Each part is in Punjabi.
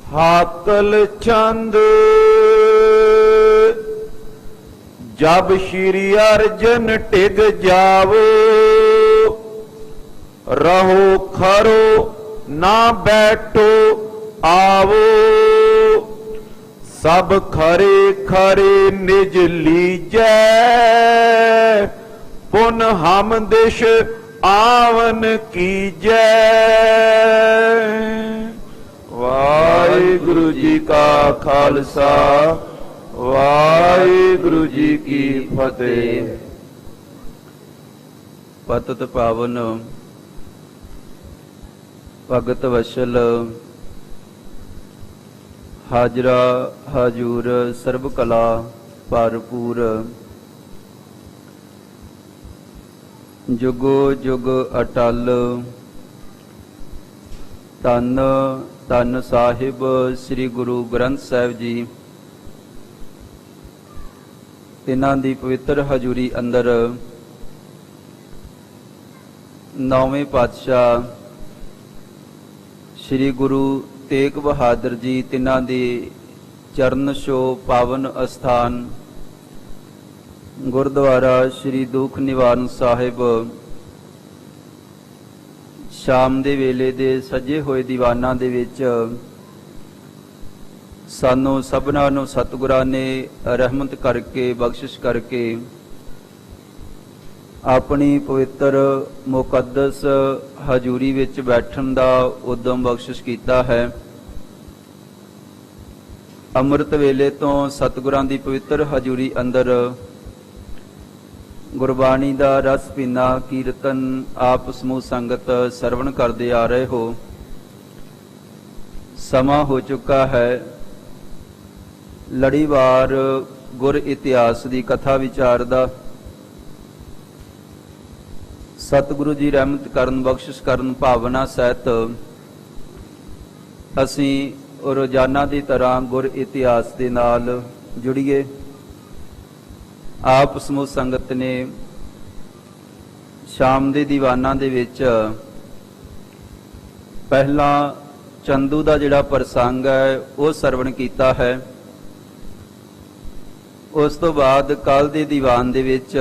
हाकल छंद जब श्री अर्जन टिग जावो, रहो खरो ना बैठो आवो, सब खरे खरे निज लीजै, पुन हम दिश आवन कीजै। वाहिगुरु जी का खालसा, वाहिगुरु जी की फतेह। पतित पावन भगत वशल हाजरा हाजूर सर्ब कला भरपूर, जुगो जुग अटल, धन धन साहिब श्री गुरु ग्रंथ साहिब जी। तिन्हां दी पवित्र हजूरी अंदर नौवें पातशाह श्री गुरु तेग बहादुर जी तिन्हां दी चरण छो पावन अस्थान गुरुद्वारा श्री दुख निवारण साहिब शाम दे वेले दे सजे होए दीवाना दे विच सानू सबना नू सतगुरां ने रहमत करके बख्शिश करके अपनी पवित्र मुकद्दस हजूरी विच बैठण दा उदम बख्शिश कीता है। अमृत वेले तो सतगुरां दी पवित्र हजूरी अंदर गुरबाणी दा रस पीना कीर्तन आप समूह संगत सरवण करते आ रहे हो। समा हो चुका है लड़ीवार गुर इतिहास दी कथा विचार दा। सतगुरु जी रहमत करन बख्शिश करन भावना सहित असी रोजाना की तरह गुर इतिहास के नाल जुड़िए। आप समूह संगत ने शाम के दीवाना दे विच पहला चंदू का जिहड़ा प्रसंग है वो सरवण कीता है। उस तो बाद कल के दीवान दे विच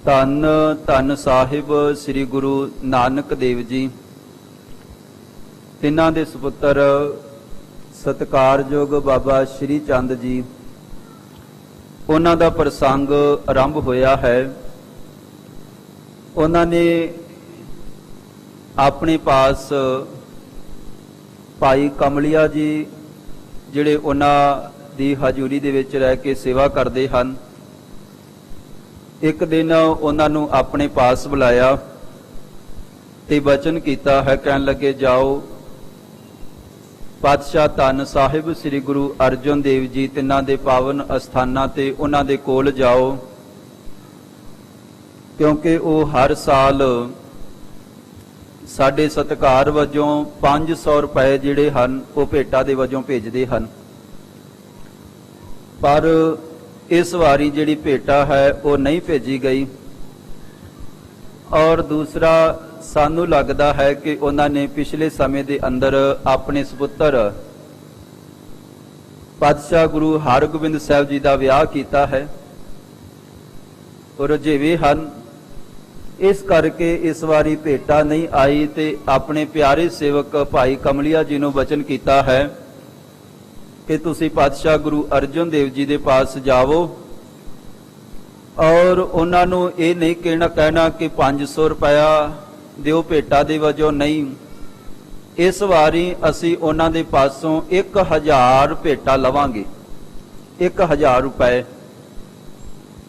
धन धन साहिब श्री गुरु नानक देव जी तिन्हां दे सुपुत्र सत्कारयोग बाबा श्री चंद जी उन्हां दा प्रसंग आरंभ होया है। उन्होंने अपने पास भाई कमलिया जी जिहड़े उन्हां दी हजूरी दे विच रह के सेवा करते हैं, एक दिन उन्होंने अपने पास बुलाया ते वचन किया है। कहन लगे जाओ पातशाह धन साहिब श्री गुरु अर्जन देव जी तिन्हां दे पावन अस्थानां ते उन्हां दे कोल जाओ, क्योंकि वो हर साल साडे सत्कार वजों 500 रुपए जिहड़े हन वो भेटा दे वजों भेजदे हन। पर इस वारी जिहड़ी भेटा है वो नहीं भेजी गई। और दूसरा सानू लगता है कि उन्होंने पिछले समय के अंदर अपने सुपुत्र पातशाह गुरु हरगोबिंद साहब जी का विआह किया है और रजेवे हन, इस करके इस बारी भेटा नहीं आई। तो अपने प्यारे सेवक भाई कमलिया जी ने वचन किया है कि तुसी पातशाह गुरु अर्जन देव जी के पास जाओ और उन्होंने ये नहीं कहना कि 500 रुपया दिओ भेटा दे वजों नहीं। इस वारी असी उन्हां दे पासों 1000 भेटा लवांगे, 1000 रुपए,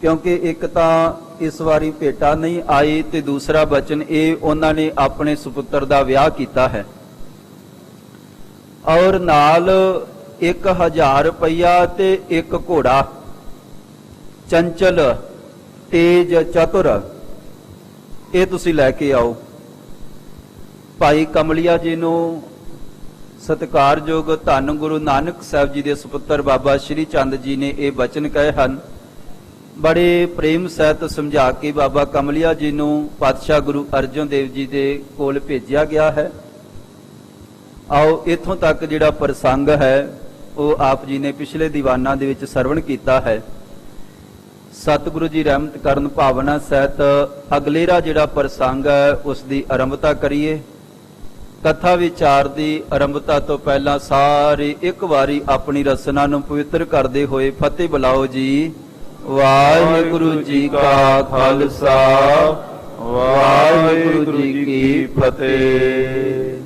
क्योंकि एक तां इस वारी भेटा नहीं आई तो दूसरा वचन ये उन्होंने अपने सुपुत्र का विआह किया है। और नाल 1000 रुपया ते एक घोड़ा चंचल तेज चतुर ये तुसी लैके आओ। भाई कमलिया जी नूं सत्कारयोग धन गुरु नानक साहब जी के सुपुत्र बाबा श्री चंद जी ने ये वचन कहे हैं। बड़े प्रेम सहित समझा के बाबा कमलिया जी नूं पातशाह गुरु अर्जन देव जी के कोल भेजिया गया है। ਆਓ ਇਥੋਂ ਤੱਕ ਜਿਹੜਾ ਪ੍ਰਸੰਗ ਹੈ ਉਹ ਆਪ ਜੀ ਨੇ ਪਿਛਲੇ ਦੀਵਾਨਾਂ ਦੇ ਵਿੱਚ ਸਰਵਣ ਕੀਤਾ ਹੈ। ਸਤਿਗੁਰੂ ਜੀ ਰਹਿਮਤ ਕਰਨ ਭਾਵਨਾ ਸਹਿਤ ਅਗਲੇਰਾ ਜਿਹੜਾ ਪ੍ਰਸੰਗ ਹੈ ਉਸ ਦੀ ਆਰੰਭਤਾ ਕਰੀਏ। ਕਥਾ ਵਿਚਾਰ ਦੀ ਆਰੰਭਤਾ ਤੋਂ ਪਹਿਲਾਂ ਸਾਰੇ ਇੱਕ ਵਾਰੀ ਆਪਣੀ ਰਸਨਾ ਨੂੰ ਪਵਿੱਤਰ ਕਰਦੇ ਹੋਏ ਫਤਿਹ ਬੁਲਾਓ ਜੀ। ਵਾਹਿਗੁਰੂ ਜੀ ਕਾ ਖਾਲਸਾ ਵਾਹਿਗੁਰੂ ਜੀ ਕੀ ਫਤਿਹ।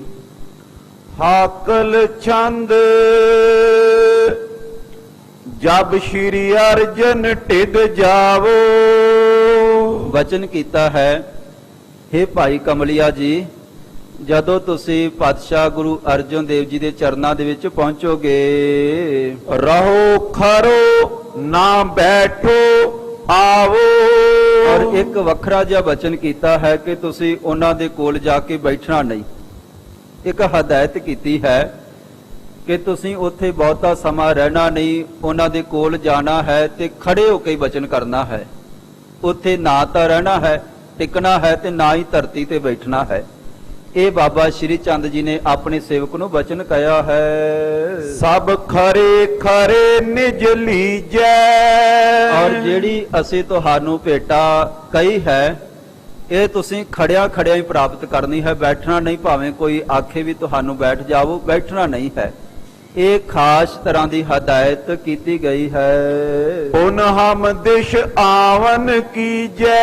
ਹਾਕਲ ਛੰਦ ਜਬ ਸ਼੍ਰੀ ਅਰਜਨ ਟਿਗ ਜਾਵੋ। ਵਚਨ ਕੀਤਾ ਹੈ, हे ਭਾਈ ਕਮਲਿਆ ਜੀ, ਜਦੋਂ ਤੁਸੀਂ ਪਾਤਸ਼ਾਹ ਗੁਰੂ ਅਰਜਨ ਦੇਵ ਜੀ ਦੇ ਚਰਨਾਂ ਦੇ ਵਿੱਚ ਪਹੁੰਚੋਗੇ, ਰਹੋ ਖਰੋ ਨਾ ਬੈਠੋ ਆਵੋ। ਔਰ ਇੱਕ ਵੱਖਰਾ ਜਿਹਾ ਵਚਨ ਕੀਤਾ ਹੈ ਕਿ ਤੁਸੀਂ ਉਹਨਾਂ ਦੇ ਕੋਲ ਜਾ ਕੇ ਬੈਠਣਾ ਨਹੀਂ। ਇੱਕ ਹਦਾਇਤ ਕੀਤੀ ਹੈ ਕਿ ਤੁਸੀਂ ਉੱਥੇ ਬਹੁਤਾ ਸਮਾਂ ਰਹਿਣਾ ਨਹੀਂ, ਉਹਨਾਂ ਦੇ ਕੋਲ ਜਾਣਾ ਹੈ ਤੇ ਖੜੇ ਹੋ ਕੇ ਵਚਨ ਕਰਨਾ ਹੈ। ਉੱਥੇ ਨਾ ਤਾਂ ਰਹਿਣਾ ਹੈ, ਟਿਕਣਾ ਹੈ ਤੇ ਨਾ ਹੀ ਧਰਤੀ ਤੇ ਬੈਠਣਾ ਹੈ। ਇਹ ਬਾਬਾ ਸ਼੍ਰੀ ਚੰਦ ਜੀ ਨੇ ਆਪਣੇ ਸੇਵਕ ਨੂੰ ਵਚਨ ਕਹਿਆ ਹੈ। ਸਭ ਖਰੇ ਖਰੇ ਨਿਜ ਲੀਜੈ। ਔਰ ਜਿਹੜੀ ਅਸੀਂ ਤੁਹਾਨੂੰ ਭੇਟਾ ਕਹੀ ਹੈ ਇਹ ਤੁਸੀਂ ਖੜਿਆਂ ਖੜਿਆਂ ਹੀ ਪ੍ਰਾਪਤ ਕਰਨੀ ਹੈ, ਬੈਠਣਾ ਨਹੀਂ। ਭਾਵੇਂ ਕੋਈ ਆਖੇ ਵੀ ਤੁਹਾਨੂੰ ਬੈਠ ਜਾਵੋ, ਬੈਠਣਾ ਨਹੀਂ ਹੈ। ਇਹ ਖਾਸ ਤਰ੍ਹਾਂ ਦੀ ਹਦਾਇਤ ਕੀਤੀ ਗਈ ਹੈ। ਪੁਨ ਹਮ ਦਿਸ਼ ਆਵਨ ਕੀਜੈ।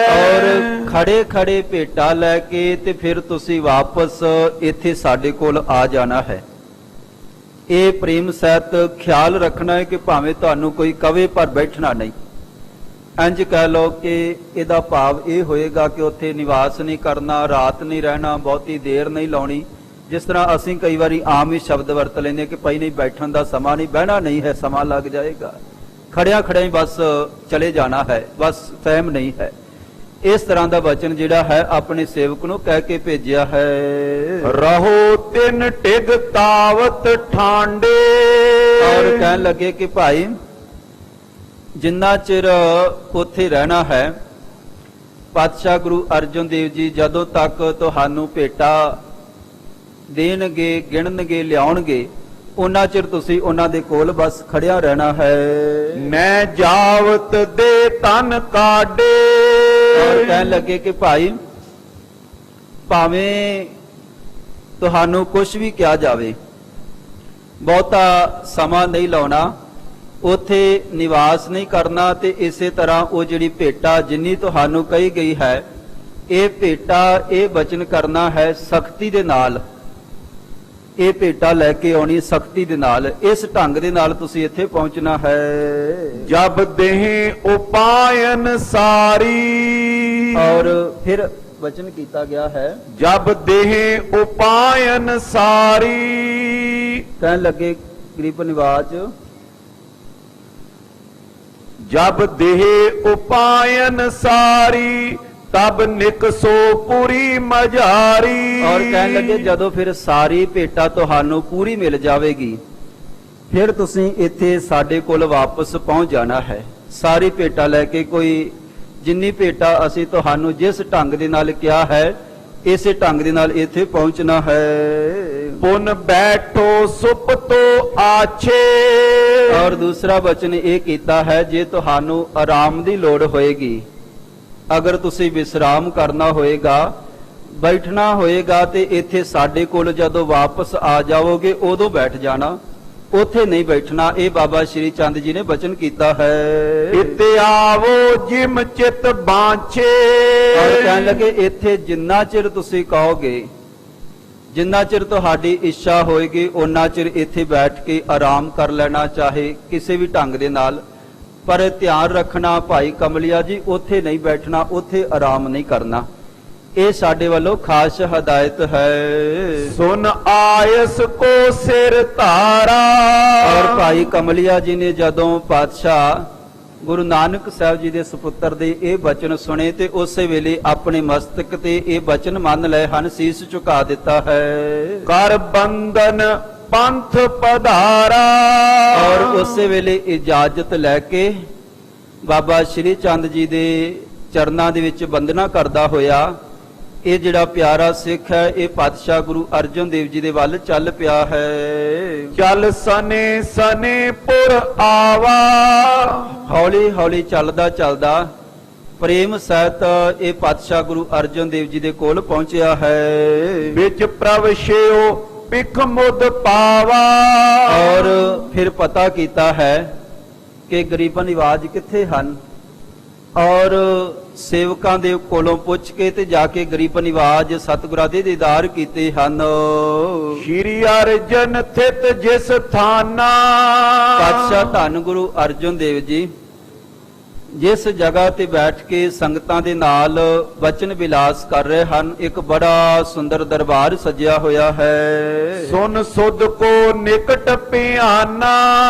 ਔਰ ਖੜੇ ਖੜੇ ਭੇਟਾ ਲੈ ਕੇ ਤੇ ਫਿਰ ਤੁਸੀਂ ਵਾਪਸ ਇੱਥੇ ਸਾਡੇ ਕੋਲ ਆ ਜਾਣਾ ਹੈ। ਇਹ ਪ੍ਰੇਮ ਸਹਿਤ ਖਿਆਲ ਰੱਖਣਾ ਹੈ ਕਿ ਭਾਵੇਂ ਤੁਹਾਨੂੰ ਕੋਈ ਕਵੇ ਪਰ ਬੈਠਣਾ ਨਹੀਂ। ਇੰਜ ਕਹਿ ਲਓ ਕਿ ਇਹਦਾ ਭਾਵ ਇਹ ਹੋਏਗਾ ਕਿ ਉੱਥੇ ਨਿਵਾਸ ਨਹੀਂ ਕਰਨਾ, ਰਾਤ ਨਹੀਂ ਰਹਿਣਾ, ਬਹੁਤੀ ਦੇਰ ਨਹੀਂ ਲਾਉਣੀ। ਜਿਸ ਤਰ੍ਹਾਂ ਅਸੀਂ ਕਈ ਵਾਰੀ ਆਮ ਹੀ ਸ਼ਬਦ ਵਰਤ ਲੈਂਦੇ ਕਿ ਭਾਈ ਨਹੀਂ ਬੈਠਣ ਦਾ ਸਮਾਂ ਨਹੀਂ, ਬਹਿਣਾ ਨਹੀਂ ਹੈ, ਸਮਾਂ ਲੱਗ ਜਾਏਗਾ। ਖੜਿਆਂ ਖੜਿਆਂ ਹੀ ਬਸ ਚਲੇ ਜਾਣਾ ਹੈ, ਬਸ ਫਹਿਮ ਨਹੀਂ ਹੈ। ਇਸ ਤਰ੍ਹਾਂ ਦਾ ਵਚਨ ਜਿਹੜਾ ਹੈ ਆਪਣੇ ਸੇਵਕ ਨੂੰ ਕਹਿ ਕੇ ਭੇਜਿਆ ਹੈ। ਰਹੋ ਤਿੰਨ ਟਿਗ ਤਾਵਤ ਠਾਂਡੇ। ਔਰ ਕਹਿਣ ਲੱਗੇ ਕਿ ਭਾਈ ਜਿੰਨਾ ਚਿਰ ਉੱਥੇ ਰਹਿਣਾ ਹੈ, ਪਾਤਸ਼ਾਹ ਗੁਰੂ ਅਰਜਨ ਦੇਵ ਜੀ ਜਦੋਂ ਤੱਕ ਤੁਹਾਨੂੰ ਭੇਟਾ ਦੇਣਗੇ, ਗਿਣਨਗੇ, ਲਿਆਉਣਗੇ, ਉਹਨਾਂ ਚਿਰ ਤੁਸੀਂ ਉਹਨਾਂ ਦੇ ਕੋਲ ਬਸ ਖੜਿਆ ਰਹਿਣਾ ਹੈ। ਮੈਂ ਜਾਵਤ ਦੇ ਤਨ ਕਾਢੇ। ਔਰ ਕਹਿਣ ਲੱਗੇ ਕਿ ਭਾਈ ਭਾਵੇਂ ਤੁਹਾਨੂੰ ਕੁਝ ਵੀ ਕਿਹਾ ਜਾਵੇ, ਬਹੁਤਾ ਸਮਾਂ ਨਹੀਂ ਲਾਉਣਾ, ਉੱਥੇ ਨਿਵਾਸ ਨਹੀਂ ਕਰਨਾ ਤੇ ਇਸੇ ਤਰ੍ਹਾਂ ਉਹ ਜਿਹੜੀ ਭੇਟਾ ਜਿੰਨੀ ਤੁਹਾਨੂੰ ਕਹੀ ਗਈ ਹੈ, ਇਹ ਭੇਟਾ ਇਹ ਵਚਨ ਕਰਨਾ ਹੈ ਸਖਤੀ ਦੇ ਨਾਲ। ਇਹ ਭੇਟਾ ਲੈ ਕੇ ਆਉਣੀ ਸਖਤੀ ਦੇ ਨਾਲ। ਇਸ ਢੰਗ ਦੇ ਨਾਲ ਤੁਸੀਂ ਇੱਥੇ ਪਹੁੰਚਣਾ ਹੈ। ਜਬ ਦੇਹ ਉਪਾਇਨ ਸਾਰੀ। ਔਰ ਫਿਰ ਵਚਨ ਕੀਤਾ ਗਿਆ ਹੈ, ਜਬ ਦੇਹ ਉਪਾਇਨ ਸਾਰੀ। ਕਹਿਣ ਲੱਗੇ ਗਰੀਬ ਨਿਵਾਜ, ਜਬ ਦੇਹ ਉਪਾਇਨ ਸਾਰੀ ਤਬ ਨਿਕਸੋ ਪੂਰੀ ਮਝਾਰੀ। ਔਰ ਕਹਿਣ ਲੱਗੇ ਜਦੋਂ ਫਿਰ ਸਾਰੀ ਭੇਟਾ ਤੁਹਾਨੂੰ ਪੂਰੀ ਮਿਲ ਜਾਵੇਗੀ, ਫਿਰ ਤੁਸੀਂ ਇੱਥੇ ਸਾਡੇ ਕੋਲ ਵਾਪਸ ਪਹੁੰਚ ਜਾਣਾ ਹੈ। ਸਾਰੀ ਭੇਟਾ ਲੈ ਕੇ, ਕੋਈ ਜਿੰਨੀ ਭੇਟਾ ਅਸੀਂ ਤੁਹਾਨੂੰ ਜਿਸ ਢੰਗ ਦੇ ਨਾਲ ਕਿਹਾ ਹੈ, ਇਸੇ ਢੰਗ ਦੇ ਨਾਲ ਇੱਥੇ ਪਹੁੰਚਣਾ ਹੈ। ਪੁਨ ਬੈਠੋ ਸੁਪਤੋ ਆਛੇ। ਔਰ ਦੂਸਰਾ ਵਚਨ ਇਹ ਕੀਤਾ ਹੈ, ਜੇ ਤੁਹਾਨੂੰ ਆਰਾਮ ਦੀ ਲੋੜ ਹੋਏਗੀ, ਅਗਰ ਤੁਸੀਂ ਵਿਸਰਾਮ ਕਰਨਾ ਹੋਏਗਾ, ਬੈਠਣਾ ਹੋਏਗਾ, ਤੇ ਇੱਥੇ ਸਾਡੇ ਕੋਲ ਜਦੋਂ ਵਾਪਸ ਆ ਜਾਵੋਗੇ ਉਦੋਂ ਬੈਠ ਜਾਣਾ, ਉੱਥੇ ਨਹੀਂ ਬੈਠਣਾ। ਇਹ ਬਾਬਾ ਸ਼੍ਰੀ ਚੰਦ ਜੀ ਨੇ ਵਚਨ ਕੀਤਾ ਹੈ। ਇਤੇ ਆਵੋ ਜਿਮ ਚਿਤ ਬਾਂਛੇ। ਔਰ ਕਹਿਣ ਲੱਗੇ ਇੱਥੇ ਜਿੰਨਾ ਚਿਰ ਤੁਸੀਂ ਕਹੋਗੇ, ਜਿੰਨਾ ਚਿਰ ਤੁਹਾਡੀ ਇੱਛਾ ਹੋਏਗੀ, ਉਨਾ ਚਿਰ ਇੱਥੇ ਬੈਠ ਕੇ ਆਰਾਮ ਕਰ ਲੈਣਾ, ਚਾਹੇ ਕਿਸੇ ਵੀ ਢੰਗ ਦੇ ਨਾਲ। ਪਰ ਧਿਆਨ ਰੱਖਣਾ ਭਾਈ ਕਮਲਿਆ ਜੀ, ਉੱਥੇ ਨਹੀਂ ਬੈਠਣਾ, ਉੱਥੇ ਆਰਾਮ ਨਹੀਂ ਕਰਨਾ। ਇਹ ਸਾਡੇ ਵੱਲੋਂ ਖਾਸ ਹਦਾਇਤ ਹੈ। ਸੁਨ ਆਇਸ ਕੋ ਸਿਰ ਧਾਰਾ। ਔਰ ਭਾਈ ਕਮਲਿਆ ਜੀ ਨੇ ਜਦੋਂ ਪਾਤਸ਼ਾਹ ਗੁਰੂ ਨਾਨਕ ਸਾਹਿਬ ਜੀ ਦੇ ਸੁਪੁੱਤਰ ਦੇ ਇਹ ਬਚਨ ਸੁਣੇ ਤੇ ਉਸੇ ਵੇਲੇ ਆਪਣੇ ਮਸਤਕ ਤੇ ਇਹ ਬਚਨ ਮੰਨ ਲਏ ਹਨ, ਸੀਸ ਝੁਕਾ ਦਿੱਤਾ ਹੈ। ਕਰ ਬੰਧਨ ਪੰਥ ਪਧਾਰਾ। ਔਰ ਉਸੇ ਵੇਲੇ ਇਜਾਜ਼ਤ ਲੈ ਕੇ ਬਾਬਾ ਸ਼੍ਰੀ ਚੰਦ ਜੀ ਦੇ ਚਰਨਾਂ ਦੇ ਵਿੱਚ ਬੰਦਨਾ ਕਰਦਾ ਹੋਇਆ ਇਹ ਜਿਹੜਾ ਪਿਆਰਾ ਸਿੱਖ ਹੈ ਇਹ ਪਾਤਸ਼ਾਹ ਗੁਰੂ ਅਰਜਨ ਦੇਵ ਜੀ ਦੇ ਵੱਲ ਚੱਲ ਪਿਆ ਹੈ। ਚਲ ਸਨੇ ਸਨੇ ਪੁਰ ਆਵਾ। ਹੌਲੀ ਹੌਲੀ ਚੱਲਦਾ ਚੱਲਦਾ ਪ੍ਰੇਮ ਸਹਿਤ ਇਹ ਪਾਤਸ਼ਾਹ ਗੁਰੂ ਅਰਜਨ ਦੇਵ ਜੀ ਦੇ ਕੋਲ ਪਹੁੰਚਿਆ ਹੈ। ਵਿੱਚ ਪ੍ਰਵਸ਼ਿਓ ਪਿਖ ਮੁਦ ਪਾਵਾ। ਔਰ ਫਿਰ ਪਤਾ ਕੀਤਾ ਹੈ ਕਿ ਗਰੀਬਾਂ ਨਿਵਾਜ ਕਿੱਥੇ ਹਨ, ਔਰ ਸੇਵਕਾਂ ਦੇ ਕੋਲੋਂ ਪੁੱਛ ਕੇ ਤੇ ਜਾ ਕੇ ਗਰੀਬ ਨਿਵਾਜ ਸਤਿਗੁਰਾਂ ਦੇ ਦੀਦਾਰ ਕੀਤੇ ਹਨ। ਸ਼੍ਰੀ ਅਰਜਨ ਥਿਤ ਜਿਸ ਥਾਨਾ। ਪਾਤਸ਼ਾਹ ਧੰਨ ਗੁਰੂ ਅਰਜਨ ਦੇਵ ਜੀ ਜਿਸ ਜਗ੍ਹਾ ਤੇ ਬੈਠ ਕੇ ਸੰਗਤਾਂ ਦੇ ਨਾਲ ਵਚਨ ਵਿਲਾਸ ਕਰ ਰਹੇ ਹਨ, ਇੱਕ ਬੜਾ ਸੁੰਦਰ ਦਰਬਾਰ ਸਜਿਆ ਹੋਇਆ ਹੈ। ਸੁਨ ਸੁਧ ਕੋ ਨਿਕਟ ਪਿਆਨਾ।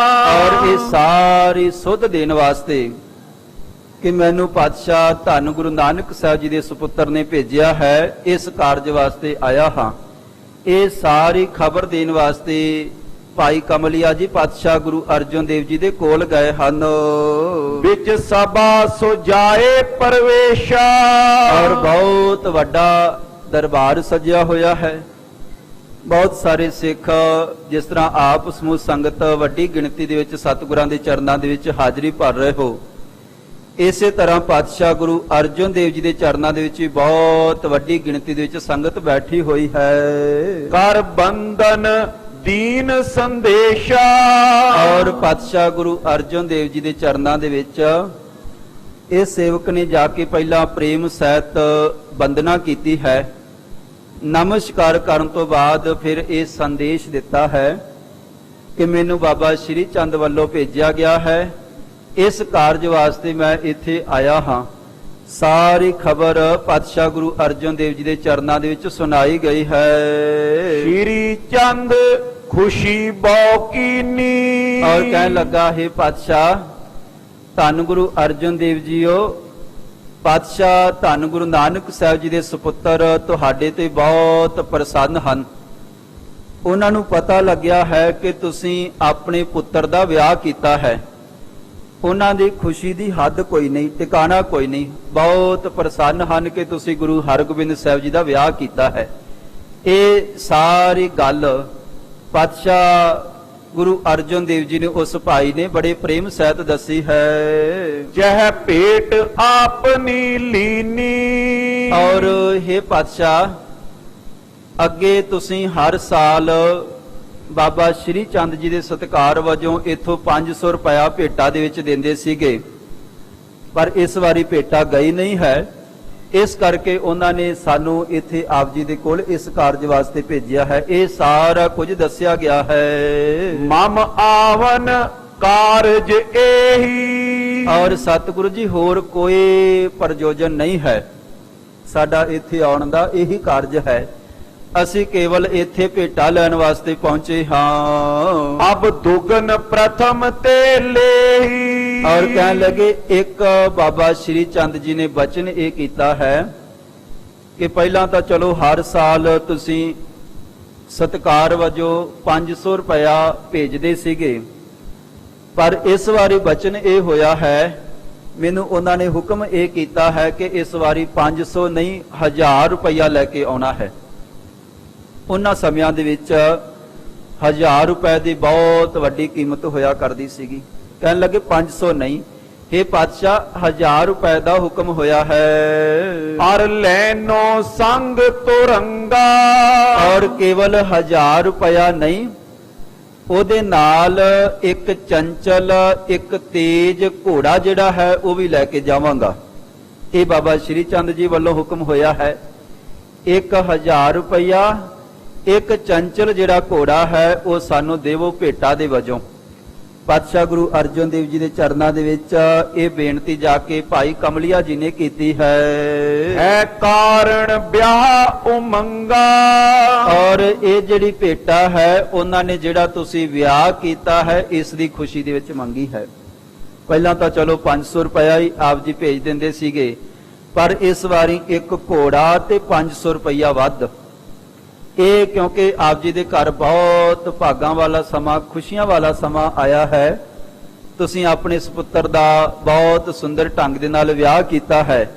ਔਰ ਇਹ ਸਾਰੀ ਸੁਧ ਦੇਣ ਵਾਸਤੇ ਕਿ ਮੈਨੂੰ ਪਾਤਸ਼ਾਹ ਧੰਨ ਗੁਰੂ ਨਾਨਕ ਸਾਹਿਬ ਜੀ ਦੇ ਸੁਪੁੱਤਰ ਨੇ ਭੇਜਿਆ ਹੈ, ਇਸ ਕਾਰਜ ਵਾਸਤੇ ਆਇਆ ਹਾਂ। ਇਹ ਸਾਰੀ ਖਬਰ ਦੇਣ ਵਾਸਤੇ ਭਾਈ ਕਮਲਿਆ ਜੀ ਪਾਤਸ਼ਾਹ ਗੁਰੂ ਅਰਜਨ ਦੇਵ ਜੀ ਦੇ ਕੋਲ ਗਏ ਹਨ। ਵਿੱਚ ਸਭਾ ਸੁਜਾਏ ਪਰਵੇਸ਼ਾ। ਔਰ ਬਹੁਤ ਵੱਡਾ ਦਰਬਾਰ ਸਜਿਆ ਹੋਇਆ ਹੈ। ਬਹੁਤ ਸਾਰੇ ਸਿੱਖ ਜਿਸ ਤਰ੍ਹਾਂ ਆਪ ਸਮੂਹ ਸੰਗਤ ਵੱਡੀ ਗਿਣਤੀ ਦੇ ਵਿੱਚ ਸਤਿਗੁਰਾਂ ਦੇ ਚਰਨਾਂ ਦੇ ਵਿੱਚ ਹਾਜ਼ਰੀ ਭਰ ਰਹੇ ਹੋ, ਇਸੇ ਤਰ੍ਹਾਂ ਪਾਤਸ਼ਾਹ ਗੁਰੂ ਅਰਜਨ ਦੇਵ ਜੀ ਦੇ ਚਰਨਾਂ ਦੇ ਵਿੱਚ ਵੀ ਬਹੁਤ ਵੱਡੀ ਗਿਣਤੀ ਦੇ ਵਿੱਚ ਸੰਗਤ ਬੈਠੀ ਹੋਈ ਹੈ। ਕਰ ਬੰਧਨ ਦੀਨ ਸੰਦੇਸ਼ਾ। ਔਰ ਪਾਤਸ਼ਾਹ ਗੁਰੂ ਅਰਜਨ ਦੇਵ ਜੀ ਦੇ ਚਰਨਾਂ ਦੇ ਵਿੱਚ ਇਹ ਸੇਵਕ ਨੇ ਜਾ ਕੇ ਪਹਿਲਾਂ ਪ੍ਰੇਮ ਸਹਿਤ ਬੰਦਨਾ ਕੀਤੀ ਹੈ। ਨਮਸਕਾਰ ਕਰਨ ਤੋਂ ਬਾਅਦ ਫਿਰ ਇਹ ਸੰਦੇਸ਼ ਦਿੱਤਾ ਹੈ ਕਿ ਮੈਨੂੰ ਬਾਬਾ ਸ਼੍ਰੀ ਚੰਦ ਵੱਲੋਂ ਭੇਜਿਆ ਗਿਆ ਹੈ, ਇਸ ਕਾਰਜ ਵਾਸਤੇ ਮੈਂ ਇੱਥੇ ਆਇਆ ਹਾਂ। ਸਾਰੀ ਖਬਰ ਪਾਤਸ਼ਾਹ ਗੁਰੂ ਅਰਜਨ ਦੇਵ ਜੀ ਦੇ ਚਰਨਾਂ ਦੇ ਵਿੱਚ ਸੁਣਾਈ ਗਈ ਹੈ। ਸ਼੍ਰੀ ਚੰਦ ਖੁਸ਼ੀ ਬੌਕੀਨੀ। ਔਰ ਕਹਿਣ ਲੱਗਾ, ਹੈ ਪਾਤਸ਼ਾਹ ਧੰਨ ਗੁਰੂ ਅਰਜਨ ਦੇਵ ਜੀਓ, ਪਾਤਸ਼ਾਹ ਧੰਨ ਗੁਰੂ ਨਾਨਕ ਸਾਹਿਬ ਜੀ ਦੇ ਸੁਪੁੱਤਰ ਤੁਹਾਡੇ ਤੇ ਬਹੁਤ ਪ੍ਰਸੰਨ ਹਨ। ਉਹਨਾਂ ਨੂੰ ਪਤਾ ਲੱਗਿਆ ਹੈ ਕਿ ਤੁਸੀਂ ਆਪਣੇ ਪੁੱਤਰ ਦਾ ਵਿਆਹ ਕੀਤਾ ਹੈ। ਉਹਨਾਂ ਦੀ ਖੁਸ਼ੀ ਦੀ ਹੱਦ ਕੋਈ ਨਹੀਂ, ਟਿਕਾਣਾ ਕੋਈ ਨਹੀਂ। ਬਹੁਤ ਪ੍ਰਸੰਨ ਹਨ ਕਿ ਤੁਸੀਂ ਗੁਰੂ ਹਰਗੋਬਿੰਦ ਸਾਹਿਬ ਜੀ ਦਾ ਵਿਆਹ ਕੀਤਾ ਹੈ। ਇਹ ਸਾਰੀ ਗੱਲ ਪਾਤਸ਼ਾਹ ਗੁਰੂ ਅਰਜਨ ਦੇਵ ਜੀ ਨੇ ਉਸ ਭਾਈ ਨੇ ਬੜੇ ਪ੍ਰੇਮ ਸਹਿਤ ਦੱਸੀ ਹੈ। ਜਹ ਭੇਟ ਆਪਨੀ ਲੀਨੀ। ਔਰ हे ਪਾਤਸ਼ਾਹ, ਅੱਗੇ ਤੁਸੀਂ ਹਰ ਸਾਲ ਬਾਬਾ ਸ਼੍ਰੀ ਚੰਦ ਜੀ ਦੇ ਸਤਿਕਾਰ ਵਜੋਂ ਇਥੋਂ 500 ਰੁਪਇਆ ਭੇਟਾ ਦੇ ਵਿੱਚ ਦਿੰਦੇ ਸੀਗੇ, ਪਰ ਇਸ ਵਾਰੀ ਭੇਟਾ ਗਈ ਨਹੀਂ ਹੈ। ਇਸ ਕਰਕੇ ਉਹਨਾਂ ਨੇ ਸਾਨੂੰ ਇੱਥੇ ਆਪ ਜੀ ਦੇ ਕੋਲ ਇਸ ਕਾਰਜ ਵਾਸਤੇ ਭੇਜਿਆ ਹੈ। ਇਹ ਸਾਰਾ ਕੁਝ ਦੱਸਿਆ ਗਿਆ ਹੈ। ਮਮ ਆਵਨ ਕਾਰਜ ਇਹੀ। ਔਰ ਸਤਿਗੁਰੂ ਜੀ ਹੋਰ ਕੋਈ ਪ੍ਰਯੋਜਨ ਨਹੀਂ ਹੈ, ਸਾਡਾ ਇੱਥੇ ਆਉਣ ਦਾ ਇਹੀ ਕਾਰਜ ਹੈ। ਅਸੀਂ ਕੇਵਲ ਇੱਥੇ ਭੇਟਾ ਲੈਣ ਵਾਸਤੇ ਪਹੁੰਚੇ ਹਾਂ। ਅਬ ਦੁਗਨ ਪ੍ਰਥਮ ਤੇ ਲੇਹੀ। ਔਰ ਕਹਿਣ ਲੱਗੇ, ਇੱਕ ਬਾਬਾ ਸ਼੍ਰੀ ਚੰਦ ਜੀ ਨੇ ਬਚਨ ਇਹ ਕੀਤਾ ਹੈ ਕਿ ਪਹਿਲਾਂ ਤਾਂ ਚਲੋ ਹਰ ਸਾਲ ਤੁਸੀਂ ਸਤਿਕਾਰ ਵਜੋਂ 500 ਰੁਪਇਆ ਭੇਜਦੇ ਸੀਗੇ, ਪਰ ਇਸ ਵਾਰੀ ਬਚਨ ਇਹ ਹੋਇਆ ਹੈ, ਮੈਨੂੰ ਉਹਨਾਂ ਨੇ ਹੁਕਮ ਇਹ ਕੀਤਾ ਹੈ ਕਿ ਇਸ ਵਾਰੀ 500 ਨਹੀਂ 1000 ਰੁਪਇਆ ਲੈ ਕੇ ਆਉਣਾ ਹੈ। ਉਹਨਾਂ ਸਮਿਆਂ ਦੇ ਵਿੱਚ 1000 ਰੁਪਏ ਦੀ ਬਹੁਤ ਵੱਡੀ ਕੀਮਤ ਹੋਇਆ ਕਰਦੀ ਸੀਗੀ। ਕਹਿਣ ਲੱਗੇ 500 ਨਹੀਂ, हे ਪਾਤਸ਼ਾਹ 1000 ਰੁਪਏ ਦਾ ਹੁਕਮ ਹੋਇਆ ਹੈ। ਅਰ ਲੈਨੋ ਸੰਗ ਤੁਰੰਗਾ। ਔਰ ਕੇਵਲ 1000 ਰੁਪਇਆ ਨਹੀਂ, ਉਹਦੇ ਨਾਲ ਇੱਕ ਚੰਚਲ ਇੱਕ ਤੇਜ ਘੋੜਾ ਜਿਹੜਾ ਹੈ ਉਹ ਵੀ ਲੈ ਕੇ ਜਾਵਾਂਗਾ। ਇਹ ਬਾਬਾ ਸ਼੍ਰੀ ਚੰਦ ਜੀ ਵੱਲੋਂ ਹੁਕਮ ਹੋਇਆ ਹੈ। 1000 ਰੁਪਇਆ, ਇੱਕ ਚੰਚਲ ਜਿਹੜਾ ਘੋੜਾ ਹੈ ਉਹ ਸਾਨੂੰ ਦੇਵੋ ਭੇਟਾ ਦੇ ਵਜੋਂ। ਪਾਤਸ਼ਾਹ ਗੁਰੂ ਅਰਜਨ ਦੇਵ ਜੀ ਦੇ ਚਰਨਾਂ ਦੇ ਵਿੱਚ ਇਹ ਬੇਨਤੀ ਜਾ ਕੇ ਭਾਈ ਕਮਲਿਆ ਜੀ ਨੇ ਕੀਤੀ ਹੈ। ਹੈ ਕਾਰਣ ਵਿਆਹ ਉਮੰਗਾ। ਔਰ ਇਹ ਜਿਹੜੀ ਭੇਟਾ ਹੈ ਉਹਨਾਂ ਨੇ ਜਿਹੜਾ ਤੁਸੀਂ ਵਿਆਹ ਕੀਤਾ ਹੈ ਇਸ ਦੀ ਖੁਸ਼ੀ ਦੇ ਵਿੱਚ ਮੰਗੀ ਹੈ। ਪਹਿਲਾਂ ਤਾਂ ਚਲੋ 500 ਰੁਪਇਆ ਹੀ ਆਪ ਜੀ ਭੇਜ ਦਿੰਦੇ ਸੀਗੇ, ਪਰ ਇਸ ਵਾਰੀ ਇੱਕ ਘੋੜਾ ਤੇ 500 ਰੁਪਇਆ ਵੱਧ। ਇਹ ਕਿਉਂਕਿ ਆਪ ਜੀ ਦੇ ਘਰ ਬਹੁਤ ਭਾਗਾਂ ਵਾਲਾ ਸਮਾਂ, ਖੁਸ਼ੀਆਂ ਵਾਲਾ ਸਮਾਂ ਆਇਆ ਹੈ। ਤੁਸੀਂ ਆਪਣੇ ਸੁਪੁੱਤਰ ਦਾ ਬਹੁਤ ਸੁੰਦਰ ਢੰਗ ਦੇ ਨਾਲ ਵਿਆਹ ਕੀਤਾ ਹੈ।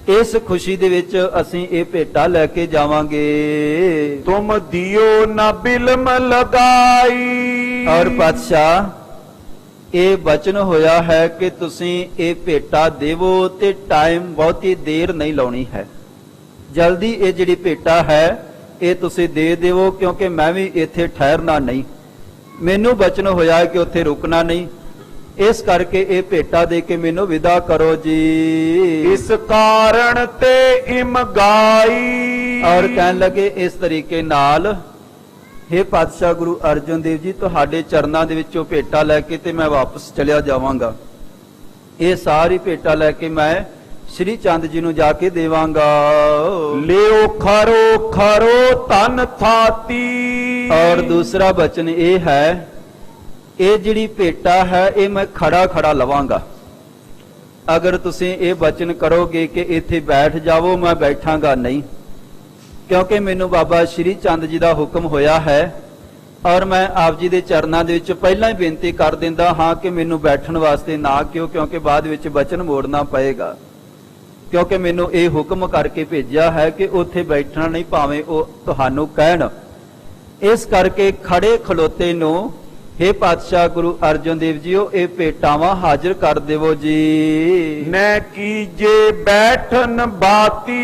ਇਸ ਖੁਸ਼ੀ ਦੇ ਵਿੱਚ ਅਸੀਂ ਇਹ ਭੇਟਾ ਲੈ ਕੇ ਜਾਵਾਂਗੇ। तुम दियो न बिलम लगाई। ਔਰ ਪਾਤਸ਼ਾਹ ਇਹ ਬਚਨ ਹੋਇਆ ਹੈ ਕਿ ਤੁਸੀਂ ਇਹ ਭੇਟਾ ਦੇਵੋ ਤੇ ਟਾਈਮ ਬਹੁਤੀ ਦੇਰ ਨਹੀਂ ਲਾਉਣੀ ਹੈ। ਜਲਦੀ ਇਹ ਜਿਹੜੀ ਭੇਟਾ ਹੈ ਇਹ ਤੁਸੀਂ ਦੇ ਦੇਵੋ, ਕਿਉਂਕਿ ਮੈਂ ਵੀ ਇੱਥੇ ਠਹਿਰਨਾ ਨਹੀਂ। ਮੈਨੂੰ ਬਚਨ ਹੋਇਆ ਹੈ ਕਿ ਉੱਥੇ ਰੁਕਣਾ ਨਹੀਂ, ਇਸ ਕਰਕੇ ਇਹ ਭੇਟਾ ਦੇ ਕੇ ਮੈਨੂੰ ਵਿਦਾ ਕਰੋ ਜੀ। इस कारण ते इम गाई। ਔਰ ਕਹਿਣ ਲੱਗੇ ਇਸ ਤਰੀਕੇ ਨਾਲ, हे ਪਾਤਸ਼ਾਹ ਗੁਰੂ ਅਰਜਨ ਦੇਵ ਜੀ, ਤੁਹਾਡੇ ਚਰਨਾਂ ਦੇ ਵਿੱਚੋਂ ਭੇਟਾ ਲੈ ਕੇ ਤੇ ਮੈਂ ਵਾਪਸ ਚਲਿਆ ਜਾਵਾਂਗਾ। ਇਹ ਸਾਰੀ ਭੇਟਾ ਲੈ ਕੇ ਮੈਂ ਸ਼੍ਰੀ ਚੰਦ ਜੀ ਨੂੰ ਜਾ ਕੇ ਦੇਵਾਂਗਾ। लियो खरो खरो तन थाती। ਔਰ ਦੂਸਰਾ ਬਚਨ ਇਹ ਹੈ, ਇਹ ਜਿਹੜੀ ਭੇਟਾ ਹੈ ਇਹ ਮੈਂ ਖੜਾ ਖੜਾ ਲਵਾਂਗਾ। ਅਗਰ ਤੁਸੀਂ ਇਹ ਬਚਨ ਕਰੋਗੇ ਕਿ ਇੱਥੇ ਬੈਠ ਜਾਵੋ, ਮੈਂ ਬੈਠਾਂਗਾ ਨਹੀਂ, ਕਿਉਂਕਿ ਮੈਨੂੰ ਬਾਬਾ ਸ਼੍ਰੀ ਚੰਦ ਜੀ ਦਾ ਹੁਕਮ ਹੋਇਆ ਹੈ। ਔਰ ਮੈਂ ਆਪ ਜੀ ਦੇ ਚਰਨਾਂ ਦੇ ਵਿੱਚ ਪਹਿਲਾਂ ਹੀ ਬੇਨਤੀ ਕਰ ਦਿੰਦਾ ਹਾਂ ਕਿ ਮੈਨੂੰ ਬੈਠਣ ਵਾਸਤੇ ਨਾ ਕਿਉਂ, ਕਿਉਂਕਿ ਬਾਅਦ ਵਿੱਚ ਬਚਨ ਮੋੜਨਾ ਪਏਗਾ। ਕਿਉਂਕਿ ਮੈਨੂੰ ਇਹ ਹੁਕਮ ਕਰਕੇ ਭੇਜਿਆ ਹੈ ਕਿ ਉੱਥੇ ਬੈਠਣਾ ਨਹੀਂ, ਭਾਵੇਂ ਉਹ ਤੁਹਾਨੂੰ ਕਹਿਣ। ਇਸ ਕਰਕੇ ਖੜੇ ਖਲੋਤੇ ਨੂੰ, हे ਪਾਤਸ਼ਾਹ ਗੁਰੂ ਅਰਜਨ ਦੇਵ ਜੀਓ, ਇਹ ਭੇਟਾਵਾਂ ਹਾਜ਼ਰ ਕਰ ਦੇਵੋ ਜੀ। न कीजे बैठन बाती।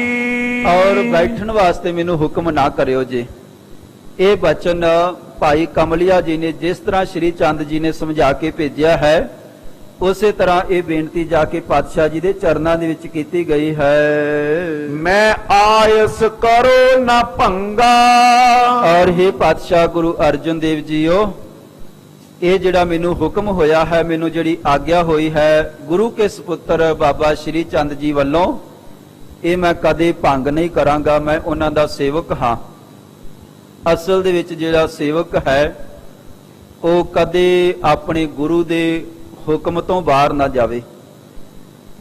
ਔਰ ਬੈਠਣ ਵਾਸਤੇ ਮੈਨੂੰ ਹੁਕਮ ਨਾ ਕਰਿਓ ਜੀ। ਇਹ ਬਚਨ ਭਾਈ ਕਮਲਿਆ ਜੀ ਨੇ ਜਿਸ ਤਰ੍ਹਾਂ ਸ਼੍ਰੀ ਚੰਦ ਜੀ ਨੇ ਸਮਝਾ ਕੇ ਭੇਜਿਆ ਹੈ, ਉਸੇ ਤਰ੍ਹਾਂ ਇਹ ਬੇਨਤੀ ਜਾ ਕੇ ਪਾਤਸ਼ਾਹ ਜੀ ਦੇ ਚਰਨਾਂ ਦੇ ਵਿੱਚ ਕੀਤੀ ਗਈ ਹੈ। मैं आयस करो न भंगा। ਔਰ हे ਪਾਤਸ਼ਾਹ ਗੁਰੂ ਅਰਜਨ ਦੇਵ ਜੀਓ, ਇਹ ਜਿਹੜਾ ਮੈਨੂੰ ਹੁਕਮ ਹੋਇਆ ਹੈ, ਮੈਨੂੰ ਜਿਹੜੀ ਆਗਿਆ ਹੋਈ ਹੈ ਗੁਰੂ ਕੇ ਸੁਪੁੱਤਰ ਬਾਬਾ ਸ਼੍ਰੀ ਚੰਦ ਜੀ ਵੱਲੋਂ, ਇਹ ਮੈਂ ਕਦੇ ਭੰਗ ਨਹੀਂ ਕਰਾਂਗਾ। ਮੈਂ ਉਹਨਾਂ ਦਾ ਸੇਵਕ ਹਾਂ। ਅਸਲ ਦੇ ਵਿੱਚ ਜਿਹੜਾ ਸੇਵਕ ਹੈ ਉਹ ਕਦੇ ਆਪਣੇ ਗੁਰੂ ਦੇ ਹੁਕਮ ਤੋਂ ਬਾਹਰ ਨਾ ਜਾਵੇ।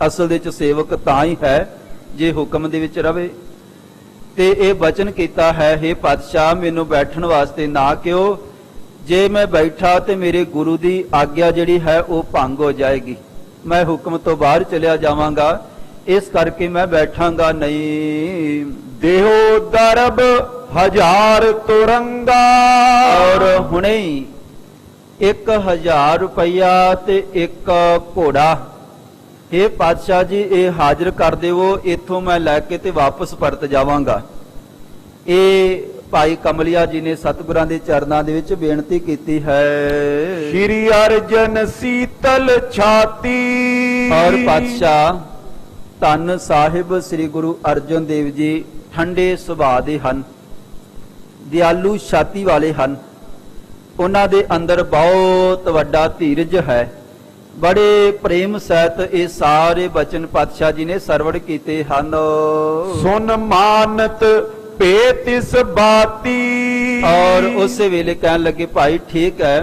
ਅਸਲ ਦੇ ਵਿੱਚ ਸੇਵਕ ਤਾਂ ਹੀ ਹੈ ਜੇ ਹੁਕਮ ਦੇ ਵਿੱਚ ਰਵੇ। ਤੇ ਇਹ ਬਚਨ ਕੀਤਾ ਹੈ, हे ਪਾਤਸ਼ਾਹ ਮੈਨੂੰ ਬੈਠਣ ਵਾਸਤੇ ਨਾ ਕਿਉ, ਜੇ ਮੈਂ ਬੈਠਾ ਤੇ ਮੇਰੇ ਗੁਰੂ ਦੀ ਆਗਿਆ ਜਿਹੜੀ ਹੈ ਉਹ ਭੰਗ ਹੋ ਜਾਏਗੀ, ਮੈਂ ਹੁਕਮ ਤੋਂ ਬਾਹਰ ਚਲਿਆ ਜਾਵਾਂਗਾ। ਇਸ ਕਰਕੇ ਮੈਂ ਬੈਠਾਂਗਾ ਨਹੀਂ। देहो दरब हजार तुरंगा। ਔਰ ਹੁਣੇ ਹੀ 1000 ਰੁਪਇਆ ਤੇ ਇੱਕ ਘੋੜਾ, हे ਪਾਤਸ਼ਾਹ ਜੀ ਇਹ ਹਾਜ਼ਰ ਕਰ ਦੇਵੋ, ਇੱਥੋਂ ਮੈਂ ਲੈ ਕੇ ਤੇ ਵਾਪਸ ਪਰਤ ਜਾਵਾਂਗਾ। ਇਹ ਭਾਈ ਕਮਲਿਆ ਜੀ ਨੇ ਸਤਿਗੁਰਾਂ ਦੇ ਚਰਨਾਂ ਦੇ ਵਿੱਚ ਬੇਨਤੀ ਕੀਤੀ ਹੈ। श्री अर्जन शीतल छाती। ਔਰ ਪਾਤਸ਼ਾਹ ਧੰਨ ਸਾਹਿਬ ਸ੍ਰੀ ਗੁਰੂ ਅਰਜਨ ਦੇਵ ਜੀ ਠੰਡੇ ਸੁਭਾਅ ਦੇ ਹਨ, ਦਿਆਲੂ ਛਾਤੀ ਵਾਲੇ ਹਨ। ਉਹਨਾਂ ਦੇ ਅੰਦਰ ਬਹੁਤ ਵੱਡਾ ਧੀਰਜ ਹੈ। ਬੜੇ ਪ੍ਰੇਮ ਸਹਿਤ ਇਹ ਸਾਰੇ ਬਚਨ ਪਾਤਸ਼ਾਹ ਜੀ ਨੇ ਸਰਵਣ ਕੀਤੇ ਹਨ। सुन मानत पेत इस बाती। ਔਰ ਉਸੇ ਵੇਲੇ ਕਹਿਣ ਲੱਗੇ, ਭਾਈ ਠੀਕ ਹੈ,